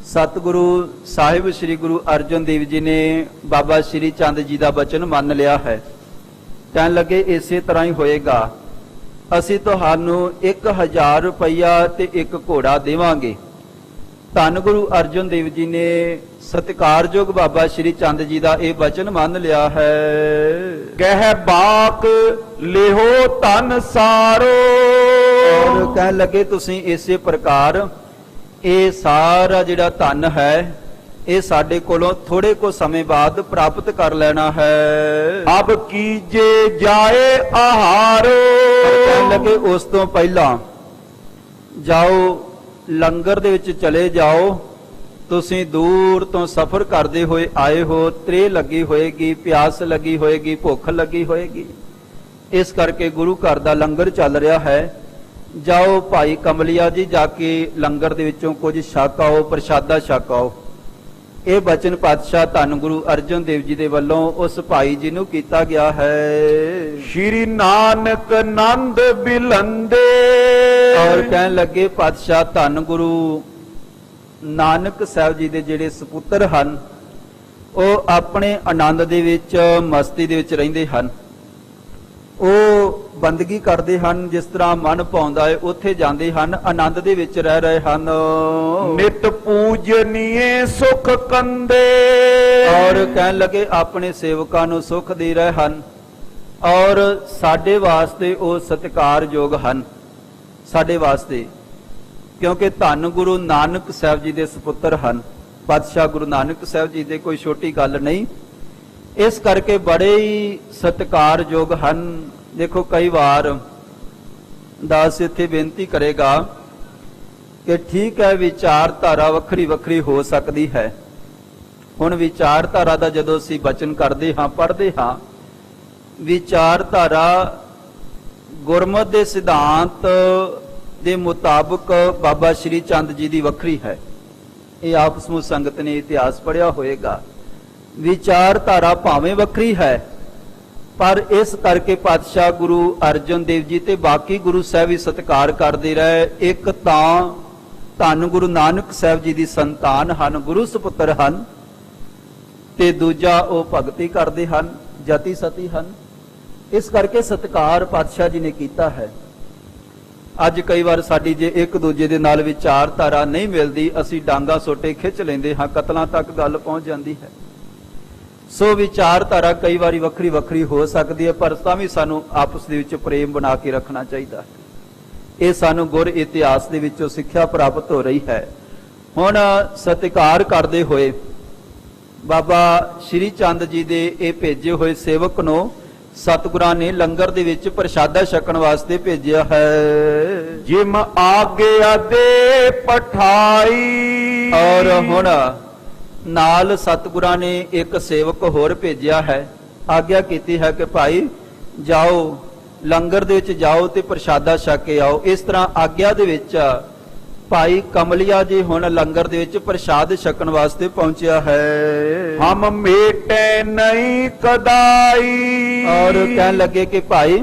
ਸਤਿਗੁਰੂ ਸਾਹਿਬ ਸ੍ਰੀ ਗੁਰੂ ਅਰਜਨ ਦੇਵ ਜੀ ਨੇ ਬਾਬਾ ਸ਼੍ਰੀ ਚੰਦ ਜੀ ਦਾ ਬਚਨ ਮੰਨ ਲਿਆ ਹੈ। ਕਹਿਣ ਲੱਗੇ ਇਸੇ ਤਰ੍ਹਾਂ ਹੀ ਹੋਏਗਾ, ਅਸੀਂ ਤੁਹਾਨੂੰ 1000 ਰੁਪਇਆ ਤੇ ਇੱਕ ਘੋੜਾ ਦੇਵਾਂਗੇ। ਧੰਨ ਗੁਰੂ ਅਰਜਨ ਦੇਵ ਜੀ ਨੇ ਸਤਿਕਾਰਯੋਗ ਬਾਬਾ ਸ਼੍ਰੀ ਚੰਦ ਜੀ ਦਾ ਇਹ ਬਚਨ ਮੰਨ ਲਿਆ ਹੈ। कह बाक लेहो तन सारो। ਔਰ ਕਹਿਣ ਲੱਗੇ ਤੁਸੀਂ ਇਸੇ ਪ੍ਰਕਾਰ ਇਹ ਸਾਰਾ ਜਿਹੜਾ ਧਨ ਹੈ ਇਹ ਸਾਡੇ ਕੋਲੋਂ ਥੋੜੇ ਕੋ ਸਮੇਂ ਬਾਅਦ ਪ੍ਰਾਪਤ ਕਰ ਲੈਣਾ ਹੈ। अब कीजे जाए आहारो। ਕਹਿਣ ਲੱਗੇ ਉਸ ਤੋਂ ਪਹਿਲਾਂ ਜਾਓ, ਲੰਗਰ ਦੇ ਵਿੱਚ ਚਲੇ ਜਾਓ। ਤੁਸੀਂ ਦੂਰ ਤੋਂ ਸਫ਼ਰ ਕਰਦੇ ਹੋਏ ਆਏ ਹੋ, ਤ੍ਰੇਹ ਲੱਗੀ ਹੋਏਗੀ, ਪਿਆਸ ਲੱਗੀ ਹੋਏਗੀ, ਭੁੱਖ ਲੱਗੀ ਹੋਏਗੀ। ਇਸ ਕਰਕੇ ਗੁਰੂ ਘਰ ਦਾ ਲੰਗਰ ਚੱਲ ਰਿਹਾ ਹੈ। ਜਾਓ ਭਾਈ ਕਮਲਿਆ ਜੀ, ਜਾ ਕੇ ਲੰਗਰ ਦੇ ਵਿੱਚੋਂ ਕੁਝ ਛਕ ਆਓ, ਪ੍ਰਸ਼ਾਦਾ ਛਕ ਆਓ। ਇਹ ਬਚਨ ਪਾਤਸ਼ਾਹ ਧੰਨ ਗੁਰੂ ਅਰਜਨ ਦੇਵ ਜੀ ਦੇ ਵੱਲੋਂ ਉਸ ਭਾਈ ਜੀ ਨੂੰ ਕੀਤਾ ਗਿਆ ਹੈ। श्री नानक नंद बिलंदे। ਔਰ ਕਹਿਣ ਲੱਗੇ ਪਾਤਸ਼ਾਹ ਧੰਨ ਗੁਰੂ ਨਾਨਕ ਸਾਹਿਬ ਜੀ ਦੇ ਜਿਹੜੇ ਸੁਪੁੱਤਰ ਹਨ ਉਹ ਆਪਣੇ ਆਨੰਦ ਦੇ ਵਿੱਚ, ਮਸਤੀ ਦੇ ਵਿੱਚ ਰਹਿੰਦੇ ਹਨ। ਉਹ ਬੰਦਗੀ ਕਰਦੇ ਹਨ, ਜਿਸ ਤਰ੍ਹਾਂ ਮਨ ਭਾਉਂਦਾ ਹੈ ਉੱਥੇ ਜਾਂਦੇ ਹਨ, ਆਨੰਦ ਦੇ ਵਿੱਚ ਰਹਿ ਰਹੇ ਹਨ। नित पूजनीय सुख कंदे। ਔਰ ਕਹਿਣ ਲੱਗੇ ਆਪਣੇ ਸੇਵਕਾਂ ਨੂੰ ਸੁਖ ਦੇ ਰਹੇ ਹਨ। ਔਰ ਸਾਡੇ ਵਾਸਤੇ ਉਹ ਸਤਿਕਾਰਯੋਗ ਹਨ, ਸਾਡੇ ਵਾਸਤੇ, ਕਿਉਂਕਿ ਧੰਨ ਗੁਰੂ ਨਾਨਕ ਸਾਹਿਬ ਜੀ ਦੇ ਸੁਪੁੱਤਰ ਹਨ। ਪਾਤਸ਼ਾਹ ਗੁਰੂ ਨਾਨਕ ਸਾਹਿਬ ਜੀ ਦੇ ਕੋਈ ਛੋਟੀ ਗੱਲ ਨਹੀਂ, ਇਸ ਕਰਕੇ ਬੜੇ ਹੀ ਸਤਿਕਾਰਯੋਗ ਹਨ। ਦੇਖੋ ਕਈ ਵਾਰ ਦਾਸ ਇੱਥੇ ਬੇਨਤੀ ਕਰੇਗਾ ਕਿ ਠੀਕ ਹੈ ਵਿਚਾਰਧਾਰਾ ਵੱਖਰੀ ਵੱਖਰੀ ਹੋ ਸਕਦੀ ਹੈ। ਹੁਣ ਵਿਚਾਰਧਾਰਾ ਦਾ ਜਦੋਂ ਅਸੀਂ ਬਚਨ ਕਰਦੇ ਹਾਂ, ਪੜ੍ਹਦੇ ਹਾਂ, ਵਿਚਾਰਧਾਰਾ ਗੁਰਮਤਿ ਦੇ ਸਿਧਾਂਤ ਦੇ ਮੁਤਾਬਕ ਬਾਬਾ ਸ਼੍ਰੀ ਚੰਦ ਜੀ ਦੀ ਵੱਖਰੀ ਹੈ। ਇਹ ਆਪ ਸਮੂਹ ਸੰਗਤ ਨੇ ਇਤਿਹਾਸ ਪੜ੍ਹਿਆ ਹੋਏਗਾ। ਵਿਚਾਰਧਾਰਾ ਭਾਵੇਂ ਵੱਖਰੀ ਹੈ, ਪਰ ਇਸ ਕਰਕੇ ਪਾਤਸ਼ਾਹ ਗੁਰੂ ਅਰਜਨ ਦੇਵ ਜੀ ਤੇ ਬਾਕੀ ਗੁਰੂ ਸਾਹਿਬ ਵੀ ਸਤਿਕਾਰ ਕਰਦੇ ਰਹੇ। ਇੱਕ ਤਾਂ ਧੰਨ ਗੁਰੂ ਨਾਨਕ ਸਾਹਿਬ ਜੀ ਦੀ ਸੰਤਾਨ ਹਨ, ਗੁਰੂ ਸੁਪੁੱਤਰ ਹਨ, ਤੇ ਦੂਜਾ ਉਹ ਭਗਤੀ ਕਰਦੇ ਹਨ, ਜਤੀ ਸਤੀ ਹਨ। ਇਸ ਕਰਕੇ ਸਤਿਕਾਰ ਪਾਤਸ਼ਾਹ ਜੀ ਨੇ ਕੀਤਾ ਹੈ। ਅੱਜ ਕਈ ਵਾਰ ਸਾਡੀ ਜੇ ਇੱਕ ਦੂਜੇ ਦੇ ਨਾਲ ਵਿਚਾਰਧਾਰਾ ਨਹੀਂ ਮਿਲਦੀ, ਅਸੀਂ ਡਾਂਗਾ ਸੋਟੇ ਖਿੱਚ ਲੈਂਦੇ ਹਾਂ, ਕਤਲਾਂ ਤੱਕ ਗੱਲ ਪਹੁੰਚ ਜਾਂਦੀ ਹੈ। ਸੋ ਵਿਚਾਰਧਾਰਾ ਕਈ ਵਾਰੀ ਵੱਖਰੀ ਵੱਖਰੀ ਹੋ ਸਕਦੀ ਹੈ, ਪਰ ਤਾਂ ਵੀ ਸਾਨੂੰ ਆਪਸ ਦੇ ਵਿੱਚ ਪ੍ਰੇਮ ਬਣਾ ਕੇ ਰੱਖਣਾ ਚਾਹੀਦਾ ਹੈ। ਇਹ ਸਾਨੂੰ ਗੁਰ ਇਤਿਹਾਸ ਦੇ ਵਿੱਚੋਂ ਸਿੱਖਿਆ ਪ੍ਰਾਪਤ ਹੋ ਰਹੀ ਹੈ। ਹੁਣ ਸਤਿਕਾਰ ਕਰਦੇ ਹੋਏ ਬਾਬਾ ਸ਼੍ਰੀ ਚੰਦ ਜੀ ਦੇ ਇਹ ਭੇਜੇ ਹੋਏ ਸੇਵਕ ਨੂੰ ਸਤਿਗੁਰਾਂ ਨੇ ਲੰਗਰ ਦੇ ਵਿੱਚ ਪ੍ਰਸ਼ਾਦਾ ਛਕਣ ਵਾਸਤੇ ਭੇਜਿਆ ਹੈ। ਜਿਮ ਆਗਿਆ ਦੇ ਪਠਾਈ। ਔਰ ਹੁਣ ਨਾਲ ਸਤਿਗੁਰਾਂ ਨੇ ਇੱਕ ਸੇਵਕ ਹੋਰ ਭੇਜਿਆ ਹੈ, ਆਗਿਆ ਕੀਤੀ ਹੈ ਕਿ ਭਾਈ ਜਾਓ ਲੰਗਰ ਦੇ ਵਿੱਚ ਜਾਓ ਤੇ ਪ੍ਰਸ਼ਾਦਾ ਛਕ ਕੇ ਆਓ। ਇਸ ਤਰ੍ਹਾਂ ਆਗਿਆ ਦੇ ਵਿੱਚ ਭਾਈ ਕਮਲਿਆ ਜੀ ਹੁਣ ਲੰਗਰ ਦੇ ਵਿੱਚ ਪ੍ਰਸ਼ਾਦ ਛਕਣ ਵਾਸਤੇ ਪਹੁੰਚਿਆ ਹੈ। ਹਮ ਮੇਟੇ ਨਹੀਂ ਕਦਾਈ। ਔਰ ਕਹਿਣ ਲੱਗੇ ਕਿ ਭਾਈ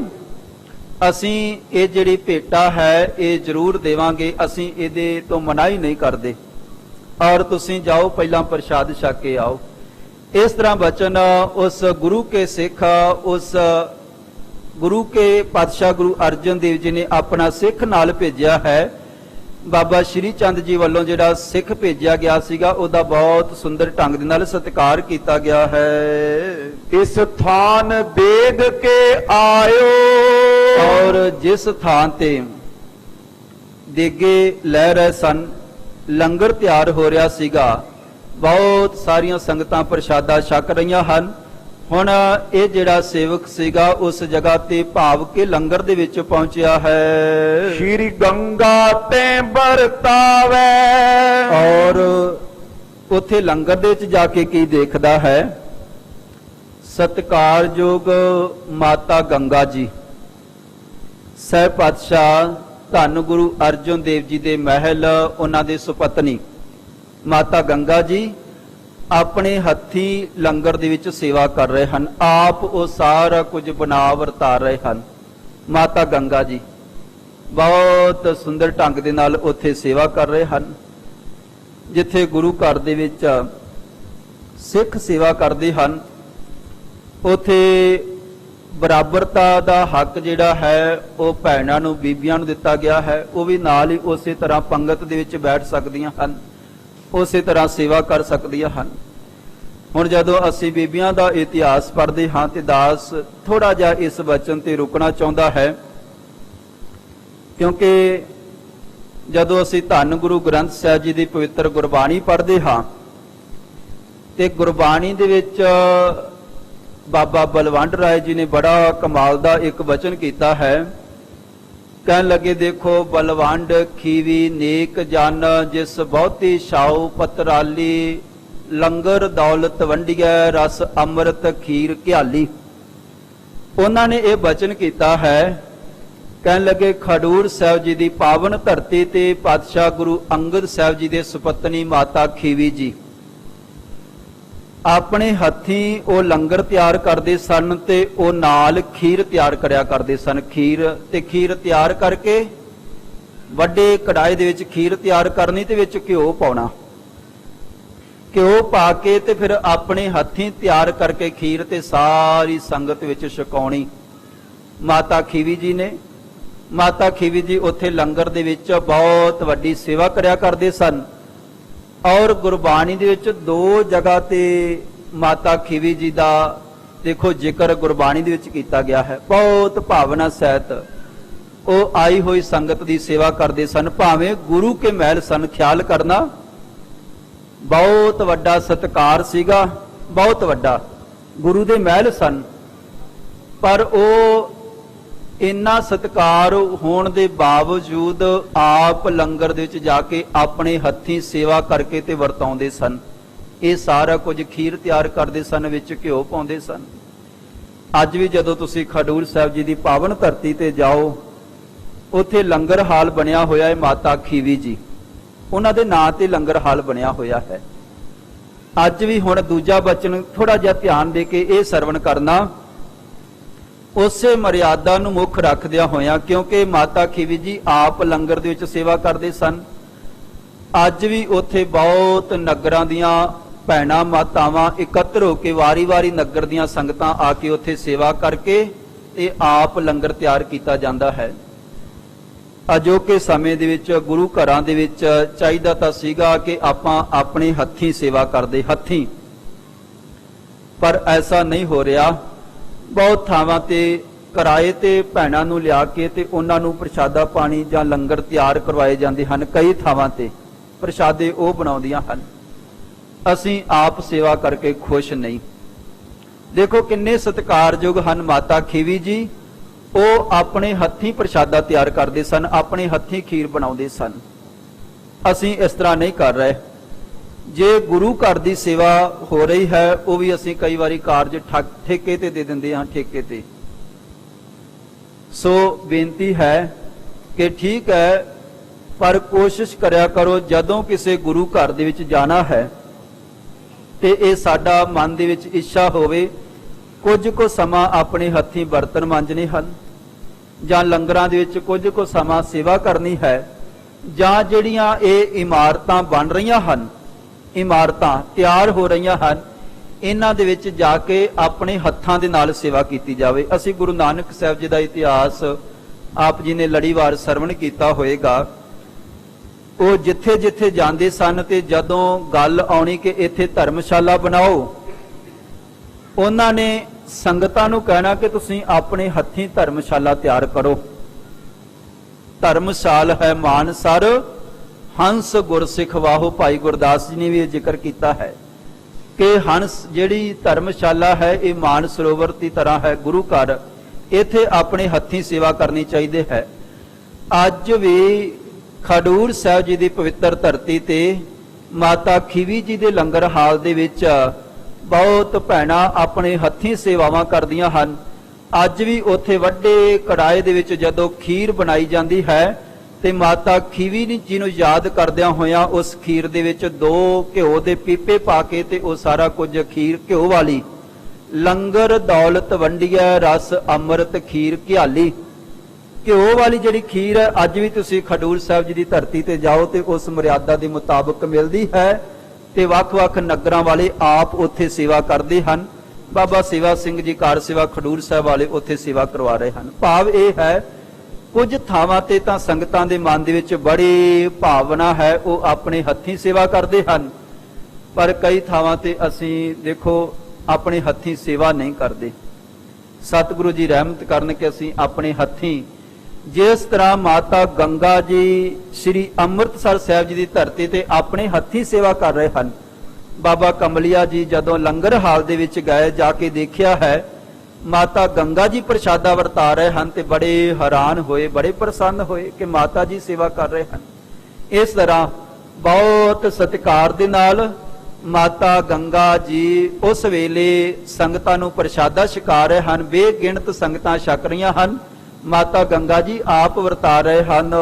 ਅਸੀਂ ਇਹ ਜਿਹੜੀ ਭੇਟਾ ਹੈ ਇਹ ਜ਼ਰੂਰ ਦੇਵਾਂਗੇ, ਅਸੀਂ ਇਹਦੇ ਤੋਂ ਮਨਾਹੀ ਨਹੀਂ ਕਰਦੇ, ਔਰ ਤੁਸੀਂ ਜਾਓ ਪਹਿਲਾਂ ਪ੍ਰਸ਼ਾਦ ਛਕ ਕੇ ਆਓ। ਇਸ ਤਰ੍ਹਾਂ ਬਚਨ ਉਸ ਗੁਰੂ ਕੇ ਸਿੱਖ, ਉਸ ਗੁਰੂ ਕੇ ਪਾਤਸ਼ਾਹ ਗੁਰੂ ਅਰਜਨ ਦੇਵ ਜੀ ਨੇ ਆਪਣਾ ਸਿੱਖ ਨਾਲ ਭੇਜਿਆ ਹੈ। ਬਾਬਾ ਸ਼੍ਰੀ ਚੰਦ ਜੀ ਵੱਲੋਂ ਜਿਹੜਾ ਸਿੱਖ ਭੇਜਿਆ ਗਿਆ ਸੀਗਾ ਉਹਦਾ ਬਹੁਤ ਸੁੰਦਰ ਢੰਗ ਦੇ ਨਾਲ ਸਤਿਕਾਰ ਕੀਤਾ ਗਿਆ ਹੈ। ਇਸ ਥਾਨ ਦੇਗ ਕੇ ਆਇਓ। ਔਰ ਜਿਸ ਥਾਂ ਤੇ ਦੇਗੇ ਲੈ ਰਹੇ ਸਨ, ਲੰਗਰ ਤਿਆਰ ਹੋ ਰਿਹਾ ਸੀਗਾ, ਬਹੁਤ ਸਾਰੀਆਂ ਸੰਗਤਾਂ ਪ੍ਰਸ਼ਾਦਾ ਛਕ ਰਹੀਆਂ ਹਨ। ਹੁਣ ਇਹ ਜਿਹੜਾ ਸੇਵਕ ਸੀਗਾ ਉਸ ਜਗ੍ਹਾ ਤੇ ਭਾਵ ਕੇ ਲੰਗਰ ਦੇ ਵਿੱਚ ਪਹੁੰਚਿਆ ਹੈ। ਸ਼੍ਰੀ ਗੰਗਾ ਤੇ ਵਰਤਾਵੇ। ਔਰ ਉੱਥੇ ਲੰਗਰ ਦੇ ਵਿੱਚ ਜਾ ਕੇ ਕੀ ਦੇਖਦਾ ਹੈ? ਸਤਿਕਾਰਯੋਗ ਮਾਤਾ ਗੰਗਾ ਜੀ, ਸਹਿਬ ਪਾਤਸ਼ਾਹ ਧੰਨ ਗੁਰੂ ਅਰਜਨ ਦੇਵ ਜੀ ਦੇ ਮਹਿਲ, ਉਹਨਾਂ ਦੇ ਸੁਪਤਨੀ ਮਾਤਾ ਗੰਗਾ ਜੀ ਆਪਣੇ ਹੱਥੀ ਲੰਗਰ ਦੇ ਵਿੱਚ ਸੇਵਾ ਕਰ ਰਹੇ ਹਨ। ਆਪ ਉਹ ਸਾਰਾ ਕੁਝ ਬਣਾ ਵਰਤਾ ਰਹੇ ਹਨ। ਮਾਤਾ ਗੰਗਾ ਜੀ ਬਹੁਤ ਸੁੰਦਰ ਢੰਗ ਦੇ ਨਾਲ ਉੱਥੇ ਸੇਵਾ ਕਰ ਰਹੇ ਹਨ। ਜਿੱਥੇ ਗੁਰੂ ਘਰ ਦੇ ਵਿੱਚ ਸਿੱਖ ਸੇਵਾ ਕਰਦੇ ਹਨ, ਉੱਥੇ ਬਰਾਬਰਤਾ ਦਾ ਹੱਕ ਜਿਹੜਾ ਹੈ ਉਹ ਭੈਣਾਂ ਨੂੰ, ਬੀਬੀਆਂ ਨੂੰ ਦਿੱਤਾ ਗਿਆ ਹੈ। ਉਹ ਵੀ ਨਾਲ ਹੀ ਉਸੇ ਤਰ੍ਹਾਂ ਪੰਗਤ ਦੇ ਵਿੱਚ ਬੈਠ ਸਕਦੀਆਂ ਹਨ, ਉਸੇ ਤਰ੍ਹਾਂ ਸੇਵਾ ਕਰ ਸਕਦੀਆਂ ਹਨ। ਹੁਣ ਜਦੋਂ ਅਸੀਂ ਬੀਬੀਆਂ ਦਾ ਇਤਿਹਾਸ ਪੜ੍ਹਦੇ ਹਾਂ ਤੇ ਦਾਸ ਥੋੜਾ ਜਿਹਾ ਇਸ ਵਚਨ ਤੇ ਰੁਕਣਾ ਚਾਹੁੰਦਾ ਹੈ, ਕਿਉਂਕਿ ਜਦੋਂ ਅਸੀਂ ਧੰਨ ਗੁਰੂ ਗ੍ਰੰਥ ਸਾਹਿਬ ਜੀ ਦੀ ਪਵਿੱਤਰ ਗੁਰਬਾਣੀ ਪੜ੍ਹਦੇ ਹਾਂ ਤੇ ਗੁਰਬਾਣੀ ਦੇ ਵਿੱਚ ਬਾਬਾ ਬਲਵੰਡ ਰਾਏ ਜੀ ਨੇ ਬੜਾ ਕਮਾਲ ਦਾ ਇੱਕ ਵਚਨ ਕੀਤਾ ਹੈ। ਕਹਿਣ ਲੱਗੇ, ਦੇਖੋ ਬਲਵੰਡ ਖੀਵੀ ਨੇਕ ਜਨ, ਜਿਸ ਬਹੁਤੀ ਛਾਉ ਪਤਰਾਲੀ, ਲੰਗਰ ਦੌਲਤ ਵੰਡੀਐ, ਰਸ ਅੰਮ੍ਰਿਤ ਖੀਰ ਘਿਆਲੀ। ਉਹਨਾਂ ਨੇ ਇਹ ਵਚਨ ਕੀਤਾ ਹੈ। ਕਹਿਣ ਲੱਗੇ, ਖਡੂਰ ਸਾਹਿਬ ਜੀ ਦੀ ਪਾਵਨ ਧਰਤੀ ਤੇ ਪਾਤਸ਼ਾਹ ਗੁਰੂ ਅੰਗਦ ਸਾਹਿਬ ਜੀ ਦੇ ਸੁਪਤਨੀ ਮਾਤਾ ਖੀਵੀ ਜੀ ਆਪਣੇ ਹੱਥੀ ਉਹ ਲੰਗਰ ਤਿਆਰ ਕਰਦੇ ਸਨ ਤੇ ਉਹ ਨਾਲ ਖੀਰ ਤਿਆਰ ਕਰਿਆ ਕਰਦੇ ਸਨ। ਖੀਰ ਤਿਆਰ ਕਰਕੇ ਵੱਡੇ ਕੜਾਏ ਦੇ ਵਿੱਚ ਖੀਰ ਤਿਆਰ ਕਰਨੀ ਤੇ ਵਿੱਚ ਘਿਓ ਪਾਉਣਾ, ਘਿਓ ਪਾ ਕੇ ਤੇ ਫਿਰ ਆਪਣੇ ਹੱਥੀਂ ਤਿਆਰ ਕਰਕੇ ਖੀਰ ਤੇ ਸਾਰੀ ਸੰਗਤ ਵਿੱਚ ਛਕਾਉਣੀ। ਮਾਤਾ ਖੀਵੀ ਜੀ ਨੇ, ਮਾਤਾ ਖੀਵੀ ਜੀ ਉੱਥੇ ਲੰਗਰ ਦੇ ਵਿੱਚ ਬਹੁਤ ਵੱਡੀ ਸੇਵਾ ਕਰਿਆ ਕਰਦੇ ਸਨ। ਔਰ ਗੁਰਬਾਣੀ ਦੇ ਵਿੱਚ ਦੋ ਜਗ੍ਹਾ ਤੇ ਮਾਤਾ ਖੀਵੀ ਜੀ ਦਾ ਦੇਖੋ ਜ਼ਿਕਰ ਗੁਰਬਾਣੀ ਦੇ ਵਿੱਚ ਕੀਤਾ ਗਿਆ ਹੈ। ਬਹੁਤ ਭਾਵਨਾ ਸਹਿਤ ਉਹ ਆਈ ਹੋਈ ਸੰਗਤ ਦੀ ਸੇਵਾ ਕਰਦੇ ਸਨ। ਭਾਵੇਂ ਗੁਰੂ ਕੇ ਮਹਿਲ ਸਨ, ਖਿਆਲ ਕਰਨਾ ਬਹੁਤ ਵੱਡਾ ਸਤਿਕਾਰ ਸੀਗਾ, ਬਹੁਤ ਵੱਡਾ ਗੁਰੂ ਦੇ ਮਹਿਲ ਸਨ, ਪਰ ਉਹ ਇੰਨਾ ਸਤਿਕਾਰ ਹੋਣ ਦੇ ਬਾਵਜੂਦ ਆਪ ਲੰਗਰ ਦੇ ਵਿੱਚ ਜਾ ਕੇ ਆਪਣੇ ਹੱਥੀਂ ਸੇਵਾ ਕਰਕੇ ਤੇ ਵਰਤਾਉਂਦੇ ਸਨ। ਇਹ ਸਾਰਾ ਕੁਝ ਖੀਰ ਤਿਆਰ ਕਰਦੇ ਸਨ, ਵਿੱਚ ਘਿਓ ਪਾਉਂਦੇ ਸਨ। ਅੱਜ ਵੀ ਜਦੋਂ ਤੁਸੀਂ ਖਡੂਰ ਸਾਹਿਬ ਜੀ ਦੀ ਪਾਵਨ ਧਰਤੀ ਤੇ ਜਾਓ, ਉੱਥੇ ਲੰਗਰ ਹਾਲ ਬਣਿਆ ਹੋਇਆ ਹੈ। ਮਾਤਾ ਖੀਵੀ ਜੀ, ਉਹਨਾਂ ਦੇ ਨਾਂ ਤੇ ਲੰਗਰ ਹਾਲ ਬਣਿਆ ਹੋਇਆ ਹੈ। ਅੱਜ ਵੀ ਹੁਣ ਦੂਜਾ ਬਚਨ ਥੋੜਾ ਜਿਹਾ ਧਿਆਨ ਦੇ ਕੇ ਇਹ ਸਰਵਣ ਕਰਨਾ, ਉਸੇ ਮਰਿਆਦਾ ਨੂੰ ਮੁੱਖ ਰੱਖਦਿਆਂ ਹੋਇਆਂ, ਕਿਉਂਕਿ ਮਾਤਾ ਖੀਵੀ ਜੀ ਆਪ ਲੰਗਰ ਦੇ ਵਿੱਚ ਸੇਵਾ ਕਰਦੇ ਸਨ। ਅੱਜ ਵੀ ਉੱਥੇ ਬਹੁਤ ਨਗਰਾਂ ਦੀਆਂ ਭੈਣਾਂ ਮਾਤਾਵਾਂ ਇਕੱਤਰ ਹੋ ਕੇ ਵਾਰੀ-ਵਾਰੀ ਨਗਰ ਦੀਆਂ ਸੰਗਤਾਂ ਆ ਕੇ ਉੱਥੇ ਸੇਵਾ ਕਰਕੇ ਤੇ ਆਪ ਲੰਗਰ ਤਿਆਰ ਕੀਤਾ ਜਾਂਦਾ ਹੈ। ਅਜੋਕੇ ਸਮੇਂ ਦੇ ਵਿੱਚ ਗੁਰੂ ਘਰਾਂ ਦੇ ਵਿੱਚ ਚਾਹੀਦਾ ਤਾਂ ਸੀਗਾ ਕਿ ਆਪਾਂ ਆਪਣੇ ਹੱਥੀਂ ਸੇਵਾ ਕਰਦੇ, ਹੱਥੀਂ, ਪਰ ਐਸਾ ਨਹੀਂ ਹੋ ਰਿਹਾ। ਬਹੁਤ ਥਾਵਾਂ ਤੇ ਕਿਰਾਏ ਤੇ ਭੈਣਾਂ ਨੂੰ ਲਿਆ ਕੇ ਤੇ ਉਹਨਾਂ ਨੂੰ ਪ੍ਰਸ਼ਾਦਾ ਪਾਣੀ ਜਾਂ ਲੰਗਰ ਤਿਆਰ ਕਰਵਾਏ ਜਾਂਦੇ ਹਨ। ਕਈ ਥਾਵਾਂ ਤੇ ਪ੍ਰਸ਼ਾਦੇ ਉਹ ਬਣਾਉਂਦੀਆਂ ਹਨ। ਅਸੀਂ ਆਪ ਸੇਵਾ ਕਰਕੇ ਖੁਸ਼ ਨਹੀਂ। ਦੇਖੋ ਕਿੰਨੇ ਸਤਿਕਾਰਯੋਗ ਹਨ ਮਾਤਾ ਖੀਵੀ ਜੀ। ਉਹ ਆਪਣੇ ਹੱਥੀਂ ਪ੍ਰਸ਼ਾਦਾ ਤਿਆਰ ਕਰਦੇ ਸਨ, ਆਪਣੇ ਹੱਥੀਂ ਖੀਰ ਬਣਾਉਂਦੇ ਸਨ। ਅਸੀਂ ਇਸ ਤਰ੍ਹਾਂ ਨਹੀਂ ਕਰ ਰਹੇ। ਜੇ ਗੁਰੂ ਘਰ ਦੀ ਸੇਵਾ ਹੋ ਰਹੀ ਹੈ, ਉਹ ਵੀ ਅਸੀਂ ਕਈ ਵਾਰੀ ਕਾਰਜ ਠੇਕੇ ਤੇ ਦੇ ਦਿੰਦੇ ਹਾਂ, ਠੇਕੇ ਤੇ। ਸੋ ਬੇਨਤੀ ਹੈ ਕਿ ਠੀਕ ਹੈ, ਪਰ ਕੋਸ਼ਿਸ਼ ਕਰਿਆ ਕਰੋ ਜਦੋਂ ਕਿਸੇ ਗੁਰੂ ਘਰ ਦੇ ਵਿੱਚ ਜਾਣਾ ਹੈ ਤੇ ਇਹ ਸਾਡਾ ਮਨ ਦੇ ਵਿੱਚ ਇੱਛਾ ਹੋਵੇ ਕੁਝ ਕੁ ਸਮਾਂ ਆਪਣੇ ਹੱਥੀਂ ਬਰਤਨ ਮਾਂਜਣੇ ਹਨ, ਜਾਂ ਲੰਗਰਾਂ ਦੇ ਵਿੱਚ ਕੁਝ ਕੁ ਸਮਾਂ ਸੇਵਾ ਕਰਨੀ ਹੈ, ਜਾਂ ਜਿਹੜੀਆਂ ਇਹ ਇਮਾਰਤਾਂ ਬਣ ਰਹੀਆਂ ਹਨ, ਇਮਾਰਤਾਂ ਤਿਆਰ ਹੋ ਰਹੀਆਂ ਹਨ, ਇਹਨਾਂ ਦੇ ਵਿੱਚ ਜਾ ਕੇ ਆਪਣੇ ਹੱਥਾਂ ਦੇ ਨਾਲ ਸੇਵਾ ਕੀਤੀ ਜਾਵੇ। ਅਸੀਂ ਗੁਰੂ ਨਾਨਕ ਸਾਹਿਬ ਜੀ ਦਾ ਇਤਿਹਾਸ ਆਪ ਜੀ ਨੇ ਲੜੀਵਾਰ ਸਰਵਣ ਕੀਤਾ ਹੋਏਗਾ। ਉਹ ਜਿੱਥੇ ਜਿੱਥੇ ਜਾਂਦੇ ਸਨ ਤੇ ਜਦੋਂ ਗੱਲ ਆਉਣੀ ਕਿ ਇੱਥੇ ਧਰਮਸ਼ਾਲਾ ਬਣਾਓ, ਉਹਨਾਂ ਨੇ ਸੰਗਤਾਂ ਨੂੰ ਕਹਿਣਾ ਕਿ ਤੁਸੀਂ ਆਪਣੇ ਹੱਥੀਂ ਧਰਮਸ਼ਾਲਾ ਤਿਆਰ ਕਰੋ। ਧਰਮਸ਼ਾਲ ਹੈ ਮਾਨਸਰ ਹੰਸ ਗੁਰਸਿੱਖ ਵਾਹੋ। ਭਾਈ ਗੁਰਦਾਸ ਜੀ ਨੇ ਵੀ ਇਹ ਜ਼ਿਕਰ ਕੀਤਾ ਹੈ ਕਿ ਹੰਸ ਜਿਹੜੀ ਧਰਮਸ਼ਾਲਾ ਹੈ ਇਹ ਮਾਨ ਸਰੋਵਰ ਦੀ ਤਰ੍ਹਾਂ ਹੈ, ਗੁਰੂ ਘਰ। ਇੱਥੇ ਆਪਣੇ ਹੱਥੀਂ ਸੇਵਾ ਕਰਨੀ ਚਾਹੀਦੀ ਹੈ। ਅੱਜ ਵੀ ਖਡੂਰ ਸਾਹਿਬ ਜੀ ਦੀ ਪਵਿੱਤਰ ਧਰਤੀ ਤੇ ਮਾਤਾ ਖੀਵੀ ਜੀ ਦੇ ਲੰਗਰ ਹਾਲ ਦੇ ਵਿੱਚ ਬਹੁਤ ਭੈਣਾਂ ਆਪਣੇ ਹੱਥੀਂ ਸੇਵਾਵਾਂ ਕਰਦੀਆਂ ਹਨ। ਅੱਜ ਵੀ ਉੱਥੇ ਵੱਡੇ ਕੜਾਏ ਦੇ ਵਿੱਚ ਜਦੋਂ ਖੀਰ ਬਣਾਈ ਜਾਂਦੀ ਹੈ ਤੇ ਮਾਤਾ ਖੀਵੀ ਜੀ ਨੂੰ ਯਾਦ ਕਰਦਿਆਂ ਹੋਇਆਂ ਉਸ ਖੀਰ ਦੇ ਵਿੱਚ 2 ਘਿਓ ਦੇ ਪੀਪੇ ਪਾ ਕੇ ਤੇ ਉਹ ਸਾਰਾ ਕੁਝ ਖੀਰ ਘਿਓ ਵਾਲੀ, ਲੰਗਰ ਦੌਲਤ ਵੰਡੀਐ ਰਸ ਅੰਮ੍ਰਿਤ ਖੀਰ ਘਿਆਲੀ, ਘਿਓ ਵਾਲੀ ਜਿਹੜੀ ਖੀਰ ਹੈ ਅੱਜ ਵੀ ਤੁਸੀਂ ਖਡੂਰ ਸਾਹਿਬ ਜੀ ਦੀ ਧਰਤੀ ਤੇ ਜਾਓ ਤੇ ਉਸ ਮਰਿਆਦਾ ਦੇ ਮੁਤਾਬਕ ਮਿਲਦੀ ਹੈ। ਤੇ ਵੱਖ-ਵੱਖ ਨਗਰਾਂ ਵਾਲੇ ਆਪ ਉੱਥੇ ਸੇਵਾ ਕਰਦੇ ਹਨ। ਬਾਬਾ ਸੇਵਾ ਸਿੰਘ ਜੀ ਕਾਰ ਸੇਵਾ ਖਡੂਰ ਸਾਹਿਬ ਵਾਲੇ ਉੱਥੇ ਸੇਵਾ ਕਰਵਾ ਰਹੇ ਹਨ। ਭਾਵ ਇਹ ਹੈ, ਕੁਝ ਥਾਵਾਂ ਤੇ ਤਾਂ ਸੰਗਤਾਂ ਦੇ ਮਨ ਦੇ ਵਿੱਚ ਬੜੀ ਭਾਵਨਾ ਹੈ, ਉਹ ਆਪਣੇ ਹੱਥੀਂ ਸੇਵਾ ਕਰਦੇ ਹਨ, ਪਰ ਕਈ ਥਾਵਾਂ ਤੇ ਅਸੀਂ ਦੇਖੋ ਆਪਣੇ ਹੱਥੀਂ ਸੇਵਾ ਨਹੀਂ ਕਰਦੇ। ਸਤਿਗੁਰੂ ਜੀ ਰਹਿਮਤ ਕਰਨ ਕਿ ਅਸੀਂ ਆਪਣੇ ਹੱਥੀਂ, ਜਿਸ ਤਰ੍ਹਾਂ ਮਾਤਾ ਗੰਗਾ ਜੀ ਸ੍ਰੀ ਅੰਮ੍ਰਿਤਸਰ ਸਾਹਿਬ ਜੀ ਦੀ ਧਰਤੀ ਤੇ ਆਪਣੇ ਹੱਥੀਂ ਸੇਵਾ ਕਰ ਰਹੇ ਹਨ। ਬਾਬਾ ਕਮਲਿਆ ਜੀ ਜਦੋਂ ਲੰਗਰ ਹਾਲ ਦੇ ਵਿੱਚ ਗਏ, ਜਾ ਕੇ ਦੇਖਿਆ ਹੈ ਮਾਤਾ ਗੰਗਾ ਜੀ ਪ੍ਰਸ਼ਾਦਾ ਵਰਤਾ ਰਹੇ ਹਨ ਤੇ ਬੜੇ ਹੈਰਾਨ ਹੋਏ, ਬੜੇ ਪ੍ਰਸੰਨ ਹੋਏ ਕਿ ਮਾਤਾ ਜੀ ਸੇਵਾ ਕਰ ਰਹੇ ਹਨ। ਇਸ ਤਰ੍ਹਾਂ ਬਹੁਤ ਸਤਿਕਾਰ ਦੇ ਨਾਲ ਮਾਤਾ ਗੰਗਾ ਜੀ ਉਸ ਵੇਲੇ ਸੰਗਤਾਂ ਨੂੰ ਪ੍ਰਸ਼ਾਦਾ ਛਕਾ ਰਹੇ ਹਨ। ਬੇਗਿਣਤ ਸੰਗਤਾਂ ਛਕ ਰਹੀਆਂ ਹਨ, ਮਾਤਾ ਗੰਗਾ ਜੀ ਆਪ ਵਰਤਾ ਰਹੇ ਹਨ।